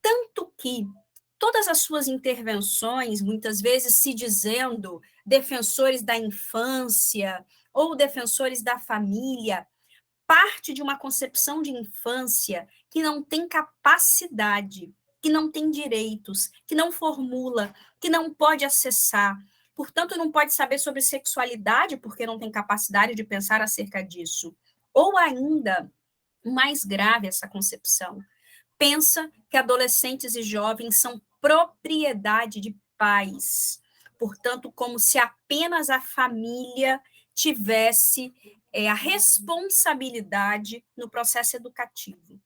Tanto que todas as suas intervenções, muitas vezes se dizendo defensores da infância ou defensores da família, parte de uma concepção de infância que não tem capacidade, que não tem direitos, que não formula, que não pode acessar, portanto, não pode saber sobre sexualidade porque não tem capacidade de pensar acerca disso. Ou ainda, mais grave essa concepção, pensa que adolescentes e jovens são propriedade de pais, portanto, como se apenas a família tivesse a responsabilidade no processo educativo.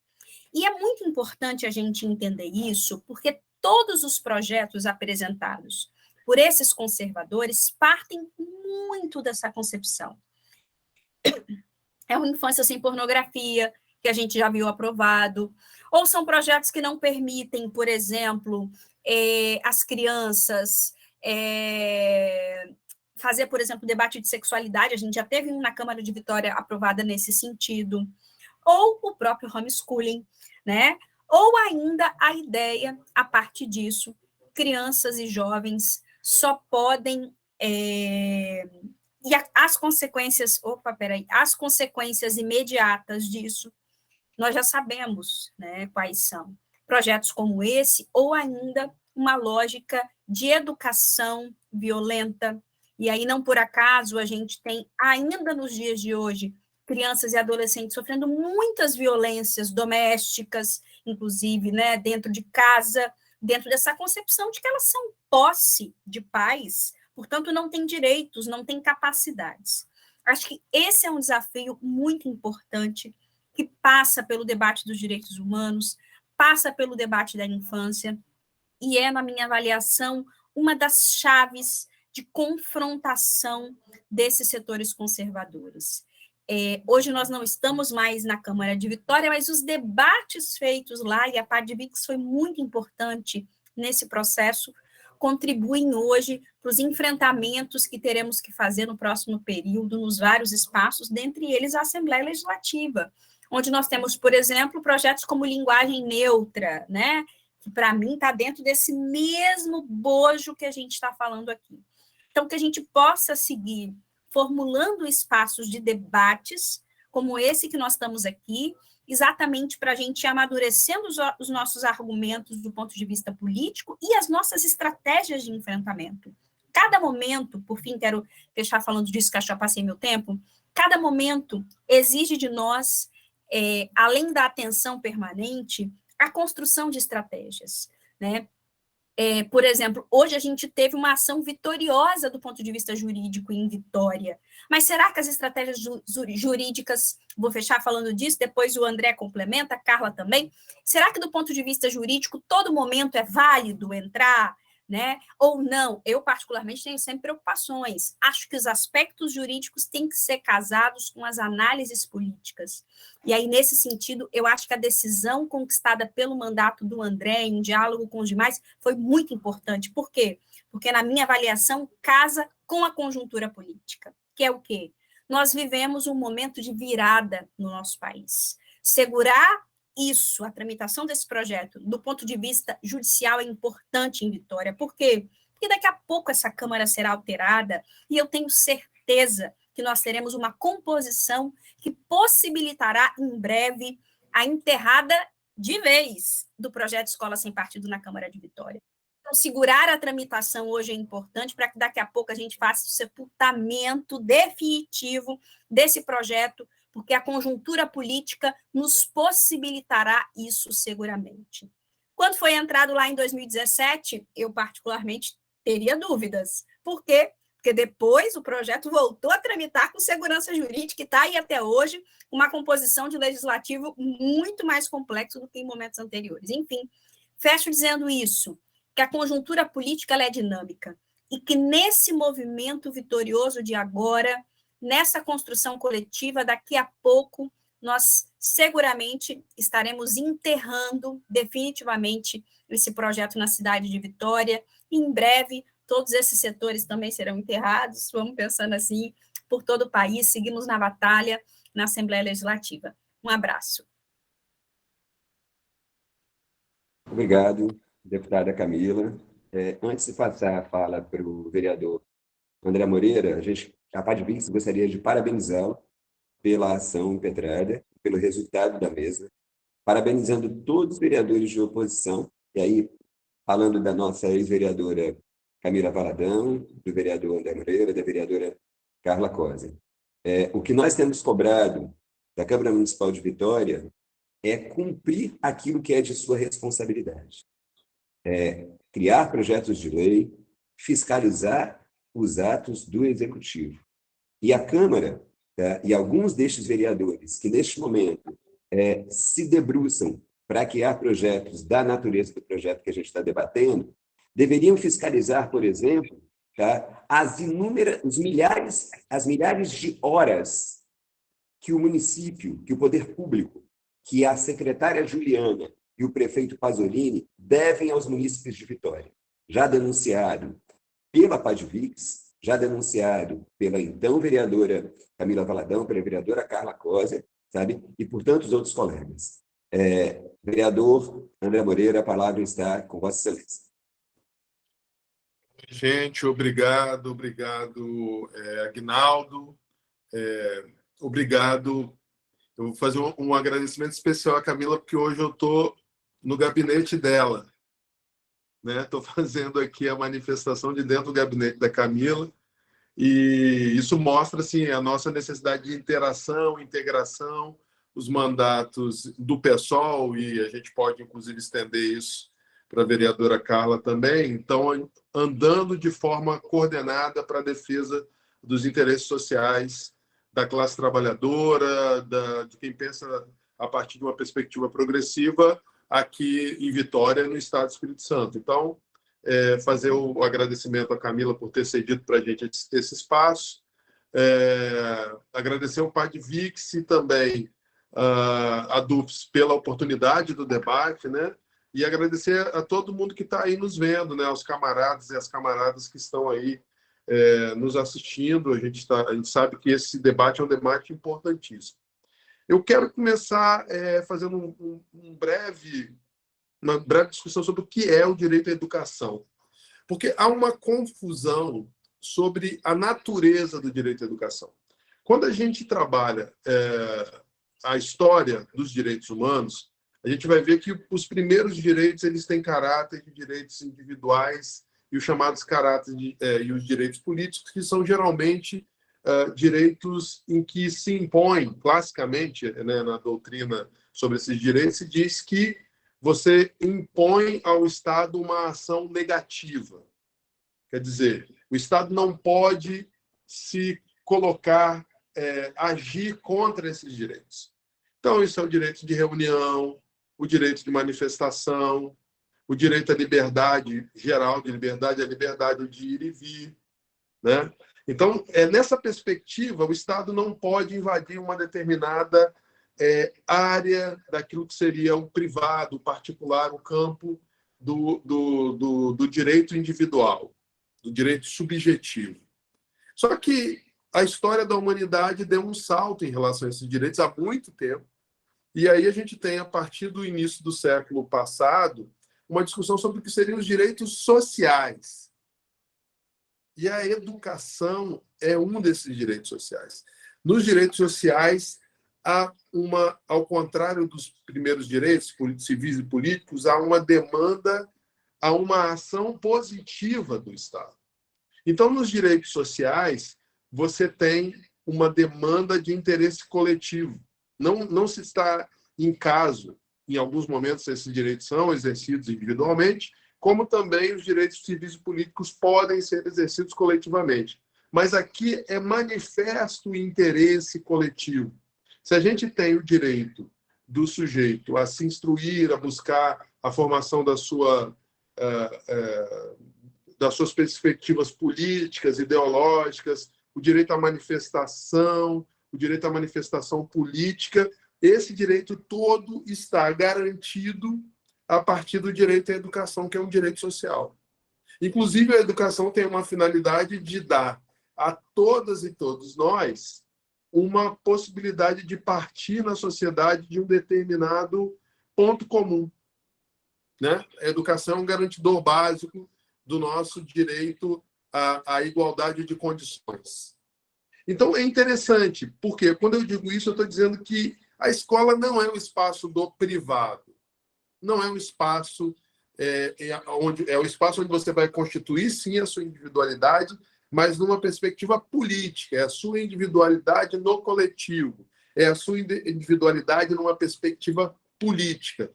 E é muito importante a gente entender isso, porque todos os projetos apresentados por esses conservadores partem muito dessa concepção. É uma infância sem pornografia, que a gente já viu aprovado, ou são projetos que não permitem, por exemplo, as crianças fazer, por exemplo, debate de sexualidade, a gente já teve um na Câmara de Vitória aprovada nesse sentido, ou o próprio homeschooling, né? Ou ainda a ideia, a partir disso, crianças e jovens só podem... as consequências... as consequências imediatas disso, nós já sabemos, né, quais são. Projetos como esse, ou ainda uma lógica de educação violenta, e aí não por acaso a gente tem, ainda nos dias de hoje, crianças e adolescentes sofrendo muitas violências domésticas, inclusive, né, dentro de casa, dentro dessa concepção de que elas são posse de pais, portanto, não têm direitos, não têm capacidades. Acho que esse é um desafio muito importante, que passa pelo debate dos direitos humanos, passa pelo debate da infância, e é, na minha avaliação, uma das chaves de confrontação desses setores conservadores. Hoje nós não estamos mais na Câmara de Vitória, mas os debates feitos lá, e a PADVIX foi muito importante nesse processo, contribuem hoje para os enfrentamentos que teremos que fazer no próximo período, nos vários espaços, dentre eles a Assembleia Legislativa, onde nós temos, por exemplo, projetos como linguagem neutra, né, que para mim está dentro desse mesmo bojo que a gente está falando aqui. Então, que a gente possa seguir formulando espaços de debates, como esse que nós estamos aqui, exatamente para a gente ir amadurecendo os nossos argumentos do ponto de vista político e as nossas estratégias de enfrentamento. Cada momento, por fim, quero fechar falando disso, que acho que já passei meu tempo, cada momento exige de nós, além da atenção permanente, a construção de estratégias, né? Por exemplo, hoje a gente teve uma ação vitoriosa do ponto de vista jurídico em Vitória, mas será que as estratégias jurídicas, vou fechar falando disso, depois o André complementa, a Carla também, será que do ponto de vista jurídico todo momento é válido entrar, né? Ou não? Eu, particularmente, tenho sempre preocupações. Acho que os aspectos jurídicos têm que ser casados com as análises políticas. E aí, nesse sentido, eu acho que a decisão conquistada pelo mandato do André, em diálogo com os demais, foi muito importante. Por quê? Porque, na minha avaliação, casa com a conjuntura política, que é o quê? Nós vivemos um momento de virada no nosso país. Segurar isso, a tramitação desse projeto, do ponto de vista judicial, é importante em Vitória. Por quê? Porque daqui a pouco essa Câmara será alterada e eu tenho certeza que nós teremos uma composição que possibilitará, em breve, a enterrada de vez do projeto Escola Sem Partido na Câmara de Vitória. Então, segurar a tramitação hoje é importante para que daqui a pouco a gente faça o sepultamento definitivo desse projeto, porque a conjuntura política nos possibilitará isso seguramente. Quando foi entrado lá em 2017, eu particularmente teria dúvidas. Por quê? Porque depois o projeto voltou a tramitar com segurança jurídica e está aí até hoje uma composição de legislativo muito mais complexo do que em momentos anteriores. Enfim, fecho dizendo isso, que a conjuntura política ela é dinâmica e que nesse movimento vitorioso de agora, nessa construção coletiva, daqui a pouco, nós seguramente estaremos enterrando definitivamente esse projeto na cidade de Vitória. E, em breve, todos esses setores também serão enterrados, vamos pensando assim, por todo o país, seguimos na batalha na Assembleia Legislativa. Um abraço. Obrigado, deputada Camila. Antes de passar a fala para o vereador André Moreira, a PADVIX gostaria de parabenizá-lo pela ação impetrada, pelo resultado da mesa, parabenizando todos os vereadores de oposição, e aí, falando da nossa ex-vereadora Camila Valadão, do vereador André Moreira, da vereadora Carla Cosa. O que nós temos cobrado da Câmara Municipal de Vitória é cumprir aquilo que é de sua responsabilidade. Criar projetos de lei, fiscalizar os atos do Executivo. E a Câmara, e alguns destes vereadores que, neste momento, se debruçam para criar projetos da natureza do projeto que a gente está debatendo, deveriam fiscalizar, por exemplo, as milhares de horas que o município, que o poder público, que a secretária Juliana e o prefeito Pasolini devem aos munícipes de Vitória. Já denunciado pela PADVIX, já denunciado pela então vereadora Camila Valadão, pela vereadora Carla Cosa, sabe? E por tantos outros colegas. Vereador André Moreira, a palavra está com Vossa Excelência. Gente, obrigado, Aguinaldo. Obrigado. Eu vou fazer um agradecimento especial à Camila, porque hoje eu estou no gabinete dela. Estou fazendo aqui a manifestação de dentro do gabinete da Camila, e isso mostra assim, a nossa necessidade de interação, integração, os mandatos do PSOL, e a gente pode, inclusive, estender isso para a vereadora Carla também. Então, andando de forma coordenada para a defesa dos interesses sociais da classe trabalhadora, de quem pensa a partir de uma perspectiva progressiva, aqui em Vitória, no estado do Espírito Santo. Então, fazer o agradecimento à Camila por ter cedido para a gente esse espaço, agradecer ao PADVIX e também a DUFS pela oportunidade do debate, né? E agradecer a todo mundo que está aí nos vendo, né? Aos camaradas e às camaradas que estão aí nos assistindo. A gente sabe que esse debate é um debate importantíssimo. Eu quero começar fazendo um breve uma breve discussão sobre o que é o direito à educação. Porque há uma confusão sobre a natureza do direito à educação. Quando a gente trabalha a história dos direitos humanos, a gente vai ver que os primeiros direitos eles têm caráter de direitos individuais e os chamados caráteres e os direitos políticos, que são geralmente direitos em que se impõe, classicamente, né, na doutrina sobre esses direitos, se diz que você impõe ao Estado uma ação negativa. Quer dizer, o Estado não pode se colocar, agir contra esses direitos. Então, isso é o direito de reunião, o direito de manifestação, o direito à liberdade geral, de liberdade à liberdade de ir e vir, né? Então, nessa perspectiva, o Estado não pode invadir uma determinada área daquilo que seria o privado, o particular, o campo do direito individual, do direito subjetivo. Só que a história da humanidade deu um salto em relação a esses direitos há muito tempo, e aí a gente tem, a partir do início do século passado, uma discussão sobre o que seriam os direitos sociais. E a educação é um desses direitos sociais. Nos direitos sociais, ao contrário dos primeiros direitos civis e políticos, há uma demanda, há uma ação positiva do Estado. Então, nos direitos sociais, você tem uma demanda de interesse coletivo. Não se está em caso, em alguns momentos esses direitos são exercidos individualmente, como também os direitos civis e políticos podem ser exercidos coletivamente. Mas aqui é manifesto o interesse coletivo. Se a gente tem o direito do sujeito a se instruir, a buscar a formação das suas perspectivas políticas, ideológicas, o direito à manifestação, o direito à manifestação política, esse direito todo está garantido a partir do direito à educação, que é um direito social. Inclusive, a educação tem uma finalidade de dar a todas e todos nós uma possibilidade de partir na sociedade de um determinado ponto comum, né? A educação é um garantidor básico do nosso direito à igualdade de condições. Então, é interessante, porque quando eu digo isso, eu estou dizendo que a escola não é um espaço do privado, não é um espaço é o espaço onde você vai constituir, sim, a sua individualidade, mas numa perspectiva política, é a sua individualidade no coletivo, é a sua individualidade numa perspectiva política.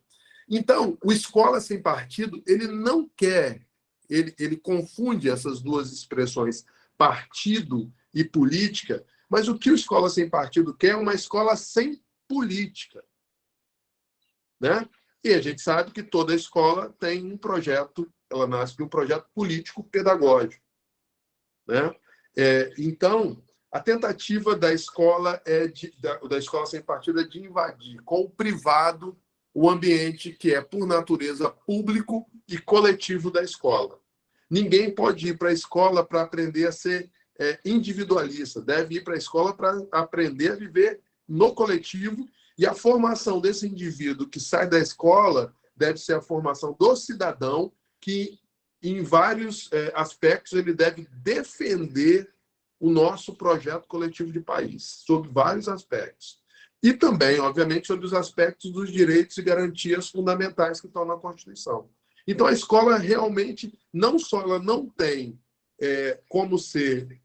Então, o Escola Sem Partido, ele não quer, ele confunde essas duas expressões, partido e política, mas o que o Escola Sem Partido quer é uma escola sem política, né? E a gente sabe que toda escola tem um projeto, ela nasce de um projeto político-pedagógico, né? Então, a tentativa da escola da Escola Sem Partido é de invadir com o privado o ambiente que é, por natureza, público e coletivo da escola. Ninguém pode ir para a escola para aprender a ser individualista, deve ir para a escola para aprender a viver no coletivo, e a formação desse indivíduo que sai da escola deve ser a formação do cidadão que, em vários aspectos, ele deve defender o nosso projeto coletivo de país, sob vários aspectos. E também, obviamente, sobre os aspectos dos direitos e garantias fundamentais que estão na Constituição. Então, a escola realmente, não só ela não tem como ser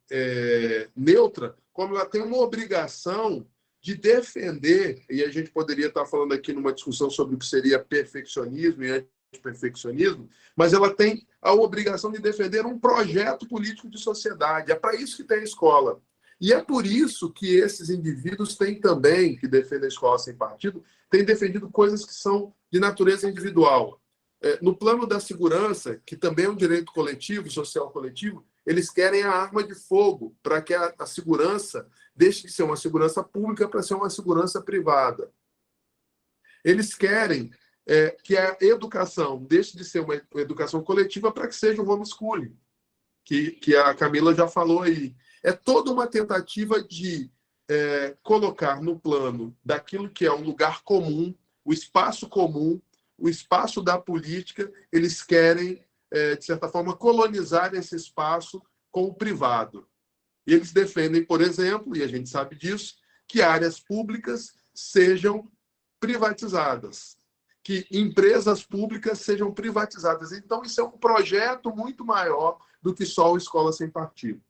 neutra, como ela tem uma obrigação de defender, e a gente poderia estar falando aqui numa discussão sobre o que seria perfeccionismo e antiperfeccionismo, mas ela tem a obrigação de defender um projeto político de sociedade. É para isso que tem a escola. E é por isso que esses indivíduos têm também, que defendem a Escola Sem Partido, têm defendido coisas que são de natureza individual. No plano da segurança, que também é um direito coletivo, social coletivo, eles querem a arma de fogo para que a segurança deixe de ser uma segurança pública para ser uma segurança privada. Eles querem que a educação deixe de ser uma educação coletiva para que seja um homeschooling, que a Camila já falou aí. É toda uma tentativa de colocar no plano daquilo que é um lugar comum, o espaço comum, o espaço da política, eles querem, de certa forma, colonizar esse espaço com o privado. E eles defendem, por exemplo, e a gente sabe disso, que áreas públicas sejam privatizadas, que empresas públicas sejam privatizadas. Então, isso é um projeto muito maior do que só o Escola Sem Partido.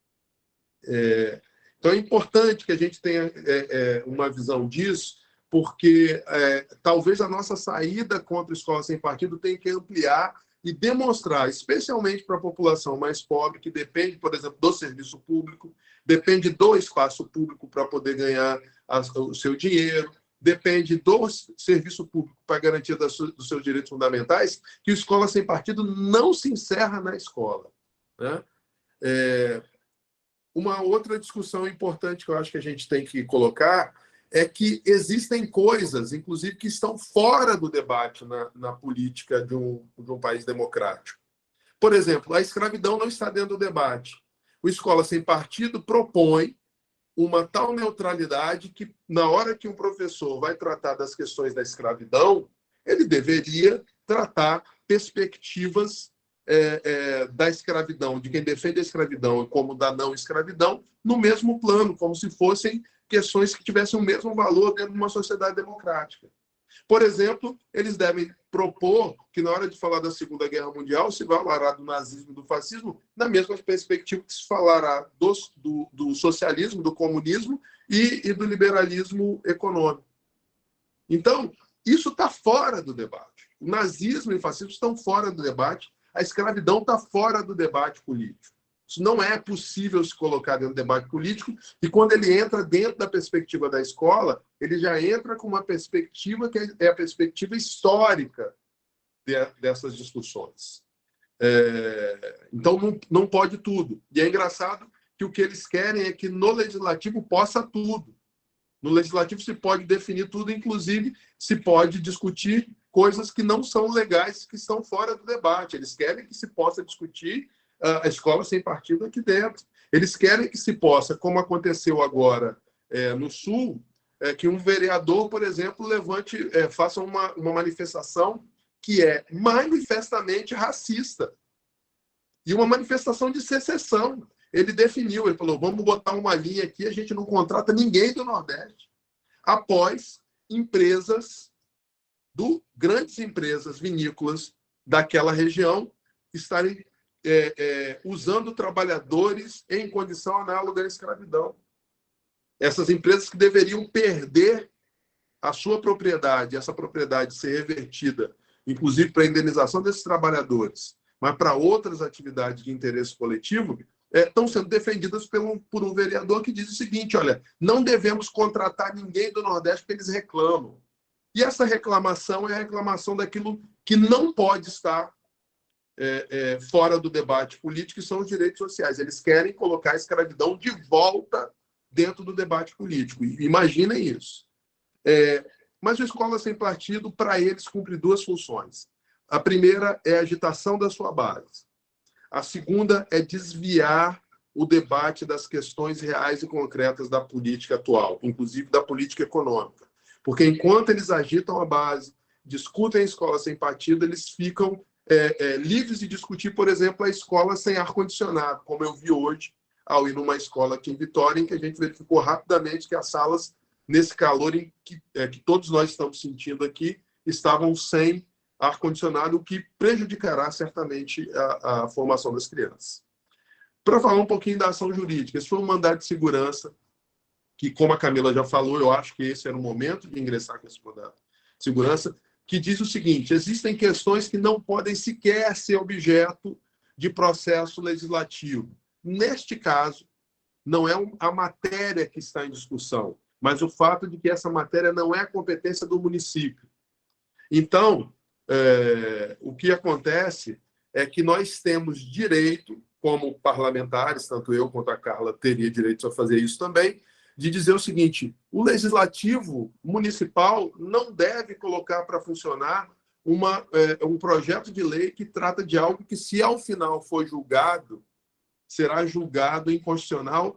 Então, é importante que a gente tenha uma visão disso, porque talvez a nossa saída contra a Escola Sem Partido tenha que ampliar e demonstrar, especialmente para a população mais pobre, que depende, por exemplo, do serviço público, depende do espaço público para poder ganhar o seu dinheiro, depende do serviço público para garantia dos seus direitos fundamentais, que a Escola Sem Partido não se encerra na escola, né? Uma outra discussão importante que eu acho que a gente tem que colocar é que existem coisas, inclusive, que estão fora do debate na política de um país democrático. Por exemplo, a escravidão não está dentro do debate. O Escola Sem Partido propõe uma tal neutralidade que, na hora que um professor vai tratar das questões da escravidão, ele deveria tratar perspectivas da escravidão, de quem defende a escravidão, como da não escravidão, no mesmo plano, como se fossem questões que tivessem o mesmo valor dentro de uma sociedade democrática. Por exemplo, eles devem propor que, na hora de falar da Segunda Guerra Mundial, se falará do nazismo e do fascismo na mesma perspectiva que se falará do socialismo, do comunismo e do liberalismo econômico. Então, isso está fora do debate. O nazismo e o fascismo estão fora do debate, a escravidão está fora do debate político. Isso não é possível se colocar dentro do debate político, e quando ele entra dentro da perspectiva da escola, ele já entra com uma perspectiva que é a perspectiva histórica dessas discussões. Então, não pode tudo. E é engraçado que o que eles querem é que no legislativo possa tudo. No legislativo se pode definir tudo, inclusive se pode discutir coisas que não são legais, que estão fora do debate. Eles querem que se possa discutir a Escola Sem Partido aqui dentro. Eles querem que se possa, como aconteceu agora no Sul, que um vereador, por exemplo, faça uma manifestação que é manifestamente racista. E uma manifestação de secessão. Ele definiu, ele falou, vamos botar uma linha aqui, a gente não contrata ninguém do Nordeste. Após grandes empresas vinícolas daquela região estarem usando trabalhadores em condição análoga à escravidão. Essas empresas que deveriam perder a sua propriedade, essa propriedade ser revertida, inclusive para a indenização desses trabalhadores, mas para outras atividades de interesse coletivo, estão sendo defendidas por um vereador que diz o seguinte, olha, não devemos contratar ninguém do Nordeste porque eles reclamam. E essa reclamação é a reclamação daquilo que não pode estar fora do debate político, que são os direitos sociais. Eles querem colocar a escravidão de volta dentro do debate político. Imaginem isso. Mas a Escola Sem Partido, para eles, cumpre duas funções. A primeira é a agitação da sua base. A segunda é desviar o debate das questões reais e concretas da política atual, inclusive da política econômica. Porque enquanto eles agitam a base, discutem a Escola Sem Partido, eles ficam livres de discutir, por exemplo, a escola sem ar-condicionado, como eu vi hoje, ao ir numa escola aqui em Vitória, em que a gente verificou rapidamente que as salas, nesse calor que todos nós estamos sentindo aqui, estavam sem ar-condicionado, o que prejudicará certamente a formação das crianças. Para falar um pouquinho da ação jurídica, esse foi um mandado de segurança que, como a Camila já falou, eu acho que esse era o momento de ingressar com esse mandado de segurança, que diz o seguinte, existem questões que não podem sequer ser objeto de processo legislativo. Neste caso, não é a matéria que está em discussão, mas o fato de que essa matéria não é competência do município. Então, o que acontece é que nós temos direito, como parlamentares, tanto eu quanto a Carla teria direito a fazer isso também, de dizer o seguinte, o legislativo municipal não deve colocar para funcionar um projeto de lei que trata de algo que, se ao final for julgado, será julgado inconstitucional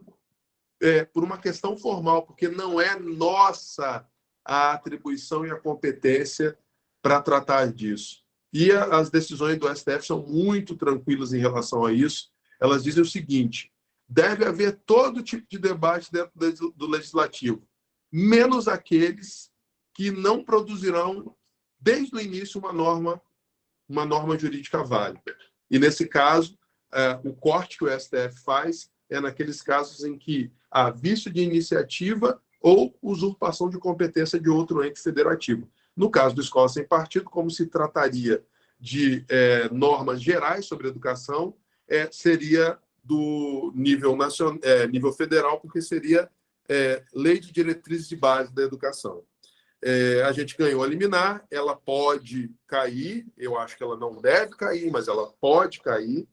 por uma questão formal, porque não é nossa a atribuição e a competência para tratar disso. E as decisões do STF são muito tranquilas em relação a isso. Elas dizem o seguinte: deve haver todo tipo de debate dentro do legislativo, menos aqueles que não produzirão, desde o início, uma norma jurídica válida. E, nesse caso, o corte que o STF faz é naqueles casos em que há vício de iniciativa ou usurpação de competência de outro ente federativo. No caso do Escola Sem Partido, como se trataria de normas gerais sobre educação, seria do nível federal, porque seria Lei de Diretrizes de Base da Educação. A gente ganhou a liminar, ela pode cair, eu acho que ela não deve cair, mas ela pode cair.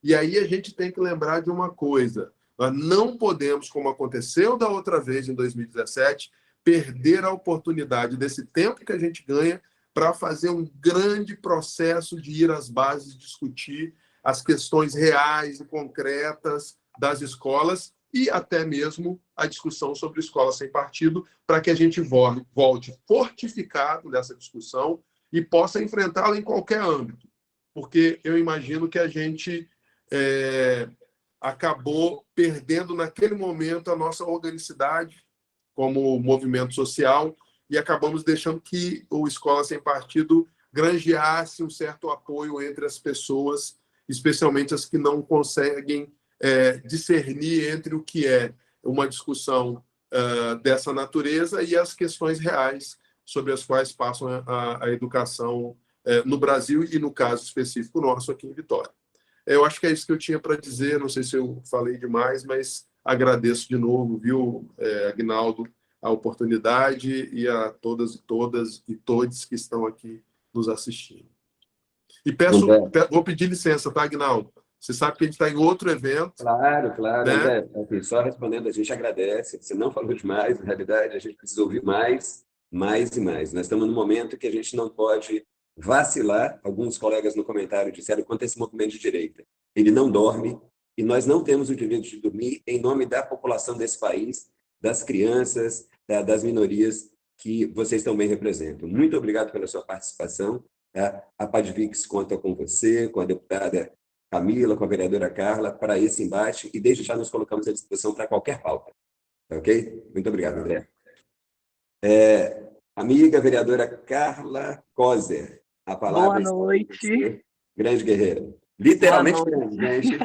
E aí a gente tem que lembrar de uma coisa: nós não podemos, como aconteceu da outra vez, em 2017, perder a oportunidade desse tempo que a gente ganha para fazer um grande processo de ir às bases, discutir as questões reais e concretas das escolas e até mesmo a discussão sobre escola sem partido, para que a gente volte fortificado nessa discussão e possa enfrentá-la em qualquer âmbito. Porque eu imagino que a gente acabou perdendo naquele momento a nossa organicidade como movimento social e acabamos deixando que o Escola Sem Partido granjeasse um certo apoio entre as pessoas, especialmente as que não conseguem discernir entre o que é uma discussão dessa natureza e as questões reais sobre as quais passam a educação no Brasil e, no caso específico nosso, aqui em Vitória. Eu acho que é isso que eu tinha para dizer, não sei se eu falei demais, mas agradeço de novo, viu, Aguinaldo, a oportunidade e a todas e todos que estão aqui nos assistindo. E vou pedir licença, tá, Aguinaldo? Você sabe que a gente está em outro evento. Claro, claro. Né? André, assim, só respondendo, a gente agradece. Você não falou demais, na realidade, a gente precisa ouvir mais, mais e mais. Nós estamos num momento que a gente não pode vacilar. Alguns colegas no comentário disseram quanto a esse movimento de direita. Ele não dorme e nós não temos o direito de dormir em nome da população desse país, das crianças, das minorias que vocês também representam. Muito obrigado pela sua participação. A Padvix conta com você, com a deputada Camila, com a vereadora Carla, para esse embate, e desde já nos colocamos à disposição para qualquer pauta. Ok? Muito obrigado, André. Amiga vereadora Carla Coser, a palavra. Boa noite. Grande guerreira. Literalmente grande, gente.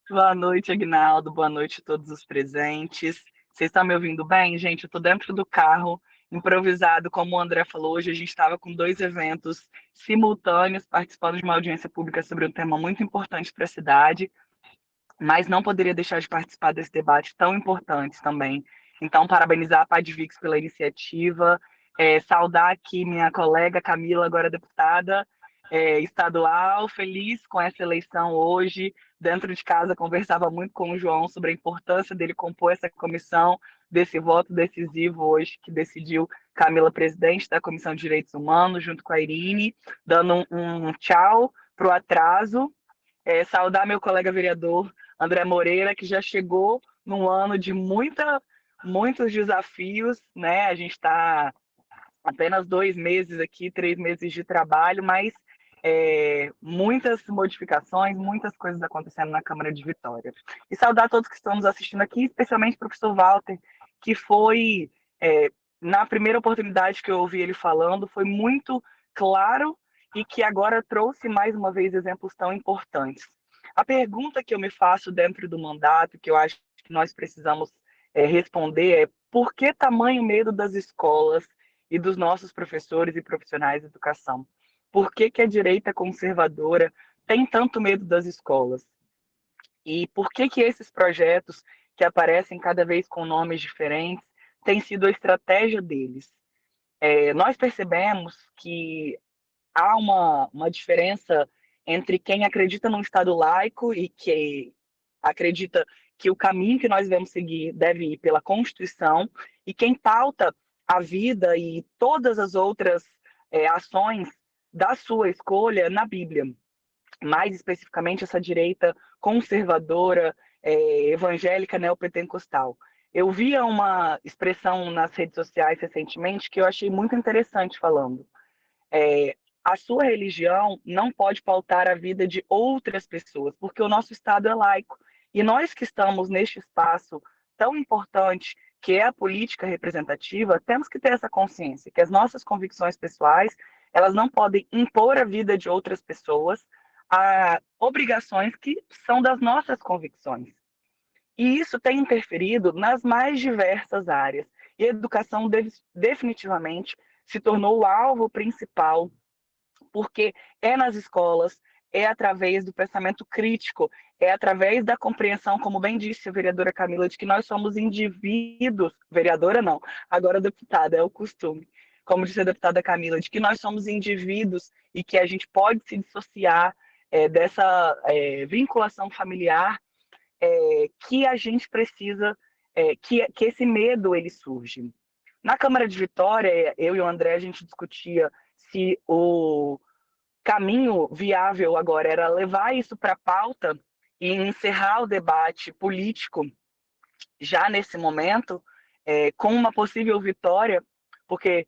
Boa noite, Aguinaldo. Boa noite a todos os presentes. Vocês estão me ouvindo bem, gente? Eu estou dentro do carro, improvisado, como o André falou. Hoje a gente estava com 2 eventos simultâneos, participando de uma audiência pública sobre um tema muito importante para a cidade, mas não poderia deixar de participar desse debate tão importante também. Então, parabenizar a Padvix pela iniciativa, saudar aqui minha colega Camila, agora deputada estadual, feliz com essa eleição hoje. Dentro de casa, conversava muito com o João sobre a importância dele compor essa comissão, desse voto decisivo hoje, que decidiu Camila presidente da Comissão de Direitos Humanos, junto com a Irine, dando um tchau para o atraso. Saudar meu colega vereador André Moreira, que já chegou num ano de muitos desafios, né? A gente está apenas 2 meses aqui, 3 meses de trabalho, mas muitas modificações, muitas coisas acontecendo na Câmara de Vitória. E saudar todos que estão nos assistindo aqui, especialmente o professor Walter, que foi, na primeira oportunidade que eu ouvi ele falando, foi muito claro e que agora trouxe mais uma vez exemplos tão importantes. A pergunta que eu me faço dentro do mandato, que eu acho que nós precisamos responder, é: por que tamanho medo das escolas e dos nossos professores e profissionais de educação? Por que a direita conservadora tem tanto medo das escolas? E por que esses projetos, que aparecem cada vez com nomes diferentes, têm sido a estratégia deles? Nós percebemos que há uma diferença entre quem acredita num Estado laico e que acredita que o caminho que nós devemos seguir deve ir pela Constituição, e quem pauta a vida e todas as outras ações da sua escolha na Bíblia. Mais especificamente, essa direita conservadora, evangélica, neopentecostal. Eu via uma expressão nas redes sociais recentemente que eu achei muito interessante falando. A sua religião não pode pautar a vida de outras pessoas, porque o nosso Estado é laico. E nós que estamos neste espaço tão importante, que é a política representativa, temos que ter essa consciência, que as nossas convicções pessoais, elas não podem impor a vida de outras pessoas a obrigações que são das nossas convicções. E isso tem interferido nas mais diversas áreas. E a educação definitivamente se tornou o alvo principal, porque é nas escolas, é através do pensamento crítico, é através da compreensão, como bem disse a vereadora Camila, de que nós somos indivíduos, vereadora não, agora deputada, é o costume, como disse a deputada Camila, de que nós somos indivíduos e que a gente pode se dissociar dessa vinculação familiar, que a gente precisa, que esse medo ele surge. Na Câmara de Vitória, eu e o André, a gente discutia se o caminho viável agora era levar isso para a pauta e encerrar o debate político já nesse momento, com uma possível vitória, porque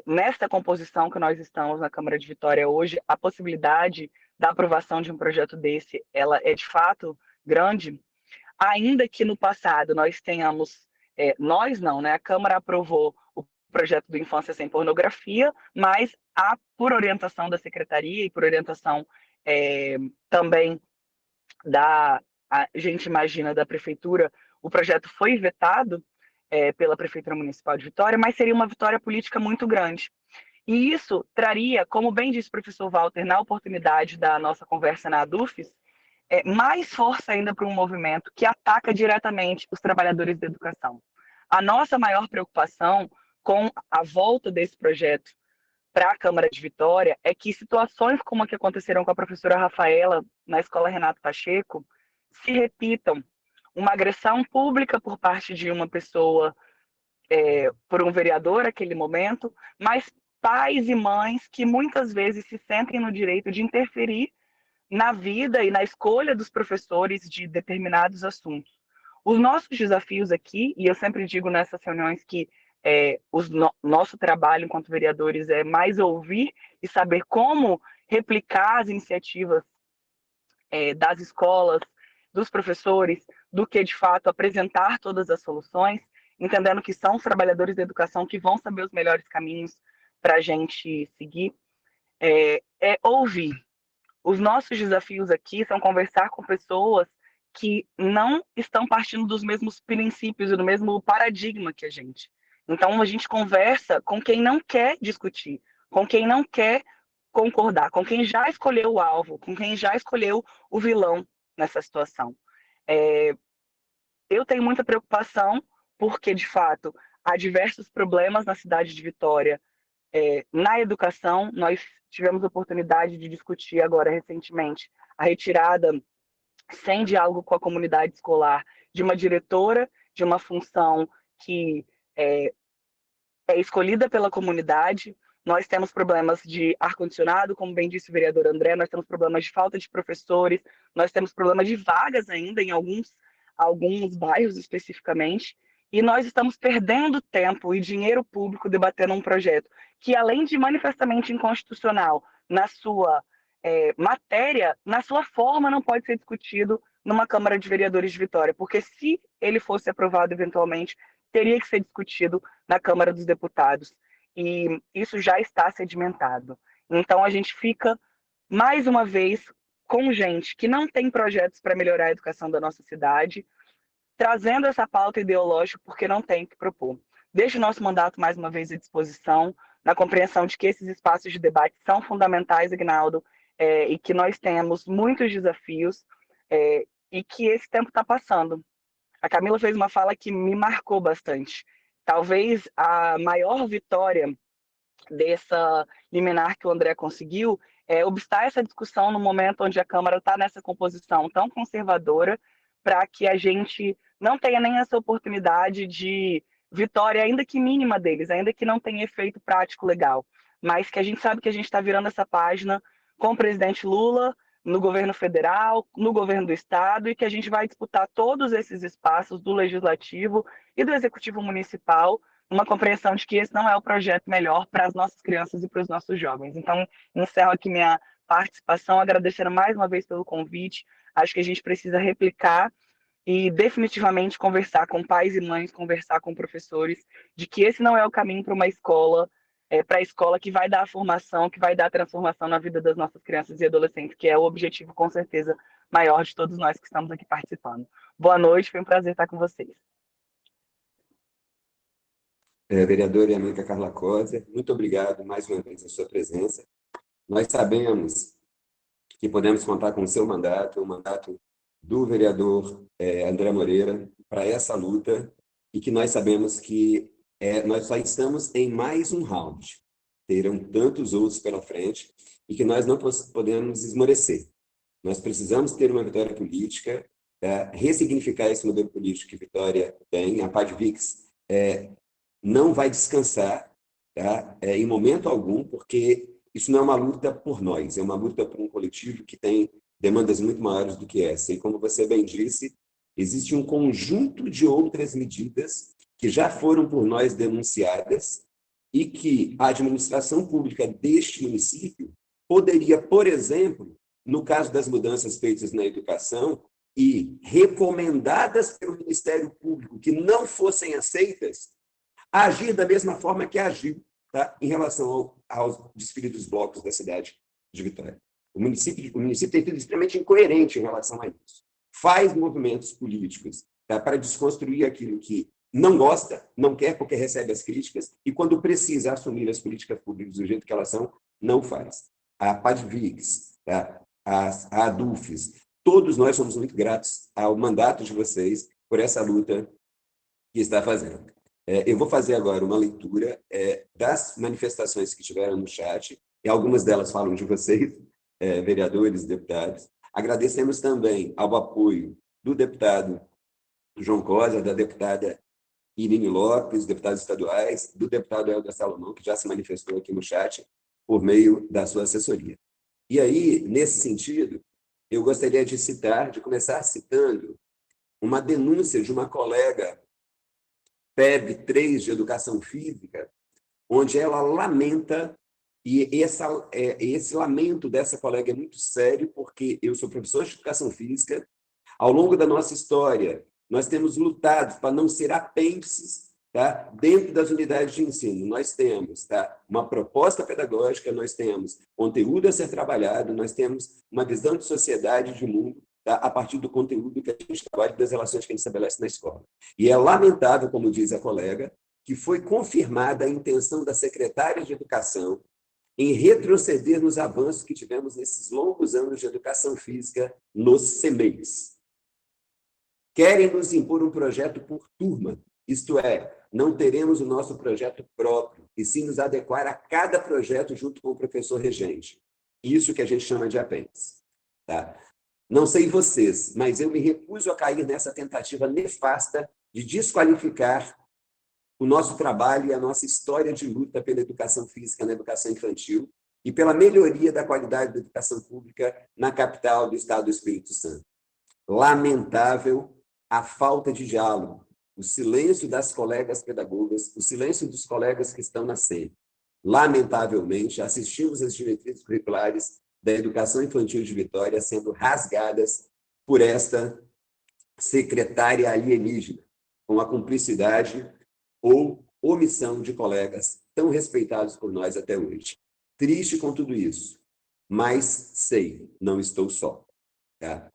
nesta composição que nós estamos na Câmara de Vitória hoje, a possibilidade da aprovação de um projeto desse, ela é de fato grande, ainda que no passado nós tenhamos, nós não, né? A Câmara aprovou o projeto do Infância Sem Pornografia, mas por orientação da Secretaria e por orientação também a gente imagina, da Prefeitura, o projeto foi vetado pela Prefeitura Municipal de Vitória, mas seria uma vitória política muito grande. E isso traria, como bem disse o professor Walter, na oportunidade da nossa conversa na ADUFES, mais força ainda para um movimento que ataca diretamente os trabalhadores da educação. A nossa maior preocupação com a volta desse projeto para a Câmara de Vitória é que situações como a que aconteceram com a professora Rafaela na Escola Renato Pacheco se repitam. Uma agressão pública por parte de uma pessoa, por um vereador naquele momento, mas pais e mães que muitas vezes se sentem no direito de interferir na vida e na escolha dos professores de determinados assuntos. Os nossos desafios aqui, e eu sempre digo nessas reuniões que nosso trabalho enquanto vereadores é mais ouvir e saber como replicar as iniciativas das escolas, dos professores, do que, de fato, apresentar todas as soluções, entendendo que são os trabalhadores da educação que vão saber os melhores caminhos para a gente seguir, ouvir. Os nossos desafios aqui são conversar com pessoas que não estão partindo dos mesmos princípios e do mesmo paradigma que a gente. Então, a gente conversa com quem não quer discutir, com quem não quer concordar, com quem já escolheu o alvo, com quem já escolheu o vilão nessa situação. Eu tenho muita preocupação porque, de fato, há diversos problemas na cidade de Vitória. Na educação, nós tivemos a oportunidade de discutir agora recentemente a retirada, sem diálogo com a comunidade escolar, de uma diretora de uma função que é escolhida pela comunidade. Nós temos problemas de ar-condicionado, como bem disse o vereador André, nós temos problemas de falta de professores, nós temos problemas de vagas ainda em alguns bairros especificamente, e nós estamos perdendo tempo e dinheiro público debatendo um projeto que, além de manifestamente inconstitucional na sua matéria, na sua forma não pode ser discutido numa Câmara de Vereadores de Vitória, porque se ele fosse aprovado eventualmente, teria que ser discutido na Câmara dos Deputados, e isso já está sedimentado. Então, a gente fica, mais uma vez, com gente que não tem projetos para melhorar a educação da nossa cidade, trazendo essa pauta ideológica porque não tem o que propor. Deixo o nosso mandato, mais uma vez, à disposição, na compreensão de que esses espaços de debate são fundamentais, Aguinaldo, e que nós temos muitos desafios, e que esse tempo está passando. A Camila fez uma fala que me marcou bastante. Talvez a maior vitória dessa liminar que o André conseguiu é obstar essa discussão no momento onde a Câmara está nessa composição tão conservadora, para que a gente não tenha nem essa oportunidade de vitória, ainda que mínima deles, ainda que não tenha efeito prático legal, mas que a gente sabe que a gente está virando essa página com o presidente Lula, no governo federal, no governo do estado, e que a gente vai disputar todos esses espaços do legislativo e do executivo municipal uma compreensão de que esse não é o projeto melhor para as nossas crianças e para os nossos jovens. Então, encerro aqui minha participação, agradecendo mais uma vez pelo convite. Acho que a gente precisa replicar e definitivamente conversar com pais e mães, conversar com professores, de que esse não é o caminho para uma escola, para a escola que vai dar a formação, que vai dar a transformação na vida das nossas crianças e adolescentes, que é o objetivo, com certeza, maior de todos nós que estamos aqui participando. Boa noite, foi um prazer estar com vocês. Vereadora e amiga Carla Cosa, muito obrigado mais uma vez pela sua presença. Nós sabemos que podemos contar com o seu mandato, o mandato do vereador André Moreira, para essa luta, e que nós sabemos que nós só estamos em mais um round. Terão tantos outros pela frente, e que nós não podemos esmorecer. Nós precisamos ter uma vitória política, ressignificar esse modelo político que Vitória tem. A PADVIX não vai descansar, tá? Em momento algum, porque isso não é uma luta por nós, é uma luta por um coletivo que tem demandas muito maiores do que essa. E como você bem disse, existe um conjunto de outras medidas que já foram por nós denunciadas e que a administração pública deste município poderia, por exemplo, no caso das mudanças feitas na educação e recomendadas pelo Ministério Público que não fossem aceitas, agir da mesma forma que agiu, tá? Em relação ao desfile dos blocos da cidade de Vitória. O município tem sido extremamente incoerente em relação a isso. Faz movimentos políticos, tá? Para desconstruir aquilo que não gosta, não quer porque recebe as críticas, e quando precisa assumir as políticas públicas do jeito que elas são, não faz. A PADVIX, tá? A ADUFES, todos nós somos muito gratos ao mandato de vocês por essa luta que está fazendo. Eu vou fazer agora uma leitura das manifestações que tiveram no chat, e algumas delas falam de vocês, vereadores, deputados. Agradecemos também ao apoio do deputado João Cosa, da deputada Irine Lopes, deputados estaduais, do deputado Helder Salomão, que já se manifestou aqui no chat, por meio da sua assessoria. E aí, nesse sentido, eu gostaria de começar citando uma denúncia de uma colega PEB 3 de Educação Física, onde ela lamenta, e esse lamento dessa colega é muito sério, porque eu sou professor de Educação Física, ao longo da nossa história, nós temos lutado para não ser apêndices, tá? Dentro das unidades de ensino. Nós temos, tá? Uma proposta pedagógica, nós temos conteúdo a ser trabalhado, nós temos uma visão de sociedade, de mundo, tá? A partir do conteúdo que a gente trabalha e das relações que a gente estabelece na escola. E é lamentável, como diz a colega, que foi confirmada a intenção da secretária de Educação em retroceder nos avanços que tivemos nesses longos anos de educação física nos CEMEIs. Querem nos impor um projeto por turma, isto é, não teremos o nosso projeto próprio, e sim nos adequar a cada projeto junto com o professor regente. Isso que a gente chama de apêndice. Tá? Não sei vocês, mas eu me recuso a cair nessa tentativa nefasta de desqualificar o nosso trabalho e a nossa história de luta pela educação física na educação infantil e pela melhoria da qualidade da educação pública na capital do estado do Espírito Santo. Lamentável a falta de diálogo, o silêncio das colegas pedagogas, o silêncio dos colegas que estão na SEM. Lamentavelmente, assistimos às diretrizes curriculares da educação infantil de Vitória sendo rasgadas por esta secretária alienígena, com a cumplicidade ou omissão de colegas tão respeitados por nós até hoje. Triste com tudo isso, mas sei, não estou só. Tá?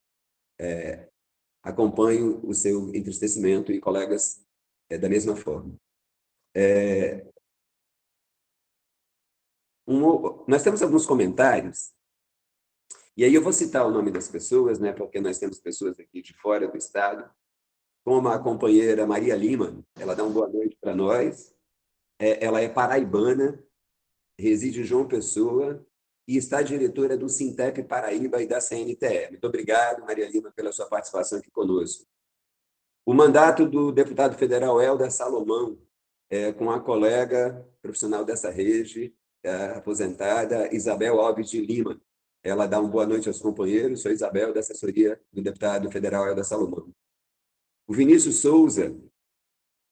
Acompanho o seu entristecimento e colegas da mesma forma. Nós temos alguns comentários, e aí eu vou citar o nome das pessoas, né, porque nós temos pessoas aqui de fora do estado, como a companheira Maria Lima, ela dá uma boa noite para nós, ela é paraibana, reside em João Pessoa, e está diretora do Sintep Paraíba e da CNTE. Muito obrigado, Maria Lima, pela sua participação aqui conosco. O mandato do deputado federal Helder Salomão, com a colega profissional dessa rede, aposentada, Isabel Alves de Lima. Ela dá uma boa noite aos companheiros. Sou Isabel, da assessoria do deputado federal Helder Salomão. O Vinícius Souza,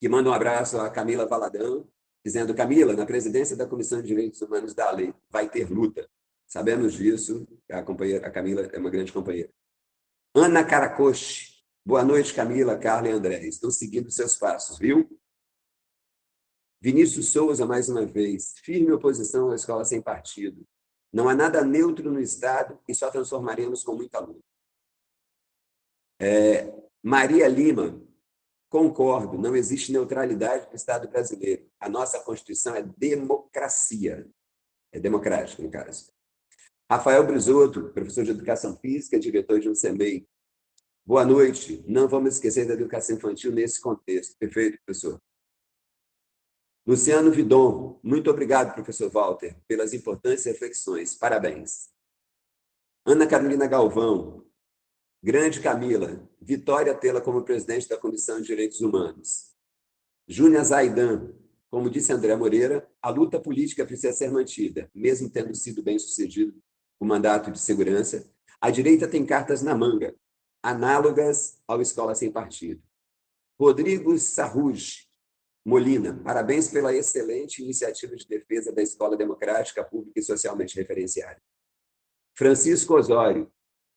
que manda um abraço a Camila Valadão, dizendo: Camila, na presidência da Comissão de Direitos Humanos da Lei, vai ter luta. Sabemos disso, a Camila é uma grande companheira. Ana Caracoche, boa noite, Camila, Carla e André. Estão seguindo seus passos, viu? Vinícius Souza, mais uma vez, firme oposição à escola sem partido. Não há nada neutro no Estado e só transformaremos com muita luta. Maria Lima, concordo, não existe neutralidade no Estado brasileiro. A nossa Constituição é democracia. É democrática, no caso. Rafael Brizoto, professor de Educação Física, diretor de um CEMEI. Boa noite. Não vamos esquecer da educação infantil nesse contexto. Perfeito, professor. Luciano Vidon, muito obrigado, professor Walter, pelas importantes reflexões. Parabéns. Ana Carolina Galvão, grande Camila, vitória tê-la como presidente da Comissão de Direitos Humanos. Júnia Zaidan, como disse André Moreira, a luta política precisa ser mantida, mesmo tendo sido bem-sucedido o mandato de segurança. A direita tem cartas na manga, análogas ao Escola Sem Partido. Rodrigo Sarruj Molina, parabéns pela excelente iniciativa de defesa da escola democrática, pública e socialmente referenciada. Francisco Osório,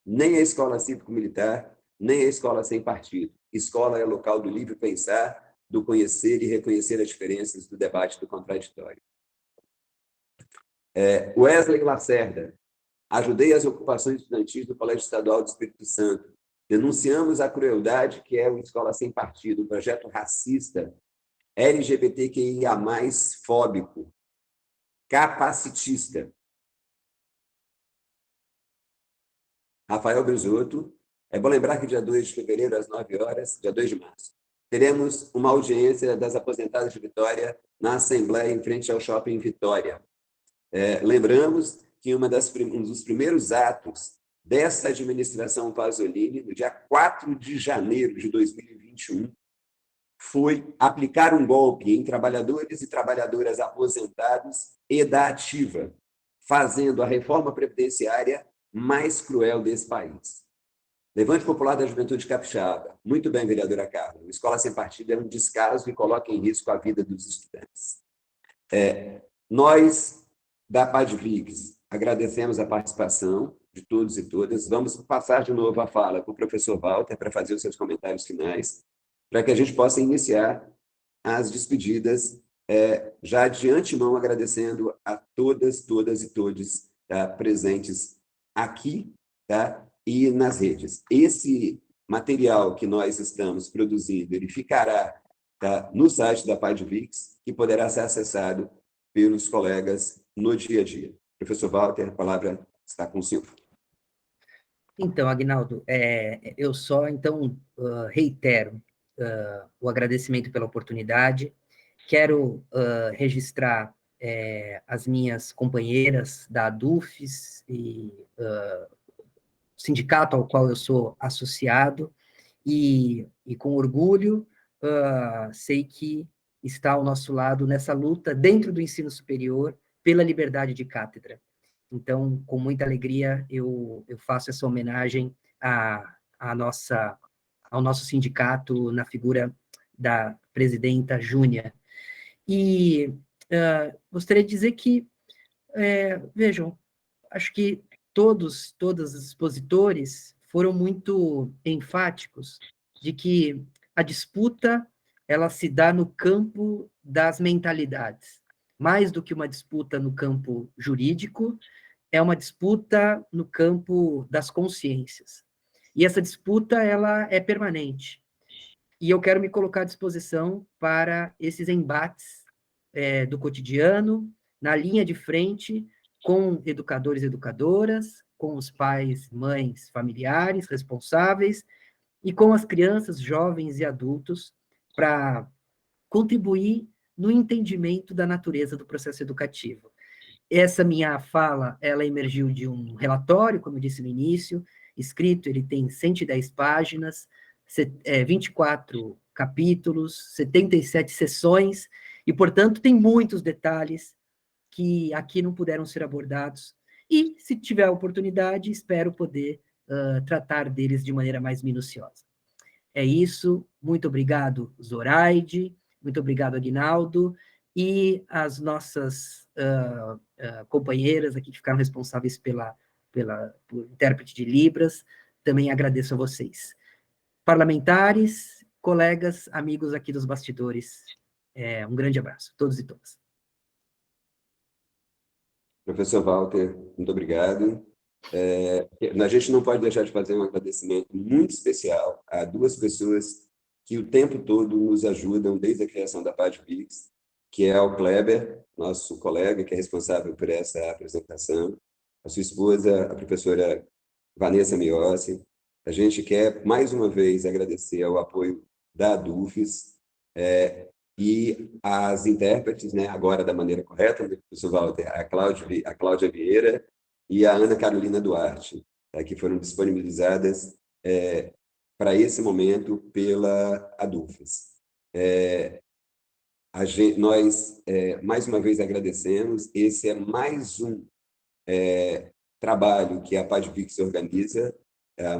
nem a escola cívico-militar, nem a escola sem partido. Escola é local do livre pensar, do conhecer e reconhecer as diferenças, do debate do contraditório. Wesley Lacerda, ajudei as ocupações estudantis do Colégio Estadual do Espírito Santo. Denunciamos a crueldade que é o Escola Sem Partido, um projeto racista, LGBTQIA+, fóbico, capacitista. Rafael Brizoto, é bom lembrar que dia 2 de fevereiro, às 9 horas, dia 2 de março, teremos uma audiência das aposentadas de Vitória na Assembleia, em frente ao Shopping Vitória. Lembramos que um dos primeiros atos dessa administração Pasolini, no dia 4 de janeiro de 2021, foi aplicar um golpe em trabalhadores e trabalhadoras aposentados e da ativa, fazendo a reforma previdenciária mais cruel desse país. Levante Popular da Juventude Capixaba. Muito bem, vereadora Carla. A Escola Sem Partido é um descaso e coloca em risco a vida dos estudantes. Nós, da PADVIX, agradecemos a participação de todos e todas. Vamos passar de novo a fala para o professor Walter para fazer os seus comentários finais, para que a gente possa iniciar as despedidas, já de antemão agradecendo a todas e todos presentes aqui, e nas redes. Esse material que nós estamos produzindo, ele ficará no site da PADVIX, que poderá ser acessado pelos colegas no dia a dia. Professor Walter, a palavra está com o senhor. Então, Aguinaldo, eu só, então, reitero o agradecimento pela oportunidade. Quero registrar as minhas companheiras da ADUFES e sindicato ao qual eu sou associado, e com orgulho sei que está ao nosso lado nessa luta dentro do ensino superior pela liberdade de cátedra. Então, com muita alegria, eu faço essa homenagem ao nosso sindicato na figura da presidenta Júnia. E gostaria de dizer que, vejam, acho que todos os expositores foram muito enfáticos de que a disputa ela se dá no campo das mentalidades. Mais do que uma disputa no campo jurídico, é uma disputa no campo das consciências. E essa disputa ela é permanente. E eu quero me colocar à disposição para esses embates do cotidiano, na linha de frente, com educadores e educadoras, com os pais, mães, familiares responsáveis, e com as crianças, jovens e adultos, para contribuir no entendimento da natureza do processo educativo. Essa minha fala, ela emergiu de um relatório, como eu disse no início, escrito, ele tem 110 páginas, 24 capítulos, 77 sessões, e, portanto, tem muitos detalhes que aqui não puderam ser abordados, e, se tiver a oportunidade, espero poder tratar deles de maneira mais minuciosa. É isso, muito obrigado, Zoraide, Muito obrigado, Aguinaldo. E as nossas companheiras aqui que ficaram responsáveis por intérprete de Libras, também agradeço a vocês. Parlamentares, colegas, amigos aqui dos bastidores, um grande abraço, todos e todas. Professor Walter, muito obrigado. A gente não pode deixar de fazer um agradecimento muito especial a duas pessoas que o tempo todo nos ajudam desde a criação da PADVIX, que é o Kleber, nosso colega, que é responsável por essa apresentação, a sua esposa, a professora Vanessa Miossi. A gente quer, mais uma vez, agradecer ao apoio da ADUFES e as intérpretes, né, agora da maneira correta, do professor Walter, a Cláudia Vieira e a Ana Carolina Duarte, que foram disponibilizadas para esse momento pela ADUFES. Nós, mais uma vez, agradecemos. Esse é mais um trabalho que a PADVIX organiza,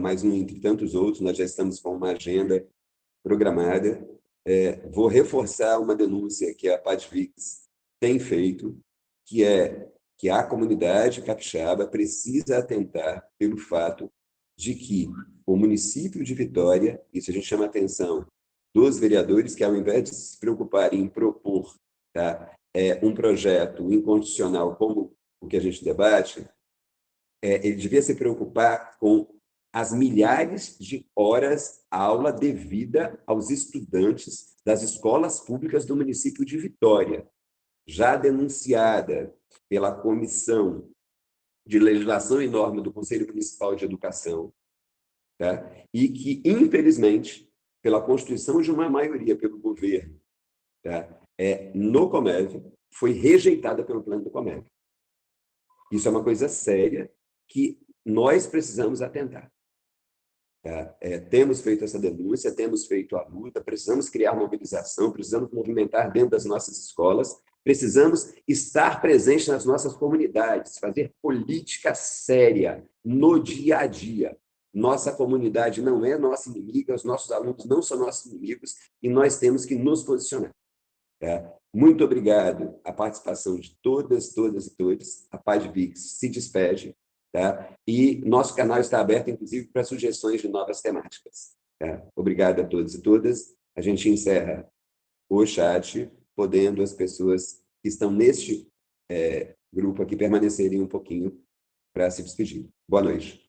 mais um entre tantos outros. Nós já estamos com uma agenda programada. Vou reforçar uma denúncia que a PADVIX tem feito, que é que a comunidade capixaba precisa atentar pelo fato de que o município de Vitória, isso a gente chama a atenção dos vereadores, que ao invés de se preocuparem em propor um projeto inconstitucional como o que a gente debate, ele devia se preocupar com as milhares de horas aula devida aos estudantes das escolas públicas do município de Vitória, já denunciada pela Comissão de Legislação e Norma do Conselho Municipal de Educação, e que, infelizmente, pela constituição de uma maioria pelo governo, no Comev, foi rejeitada pelo plano do Comev. Isso é uma coisa séria que nós precisamos atentar. Temos feito essa denúncia, temos feito a luta, precisamos criar mobilização, precisamos movimentar dentro das nossas escolas, precisamos estar presentes nas nossas comunidades, fazer política séria no dia a dia. Nossa comunidade não é nossa inimiga, os nossos alunos não são nossos inimigos e nós temos que nos posicionar. Muito obrigado à participação de todas e todos. A PADVIX se despede. E nosso canal está aberto, inclusive, para sugestões de novas temáticas. Obrigado a todos e todas. A gente encerra o chat, podendo as pessoas que estão neste grupo aqui permanecerem um pouquinho para se despedir. Boa noite.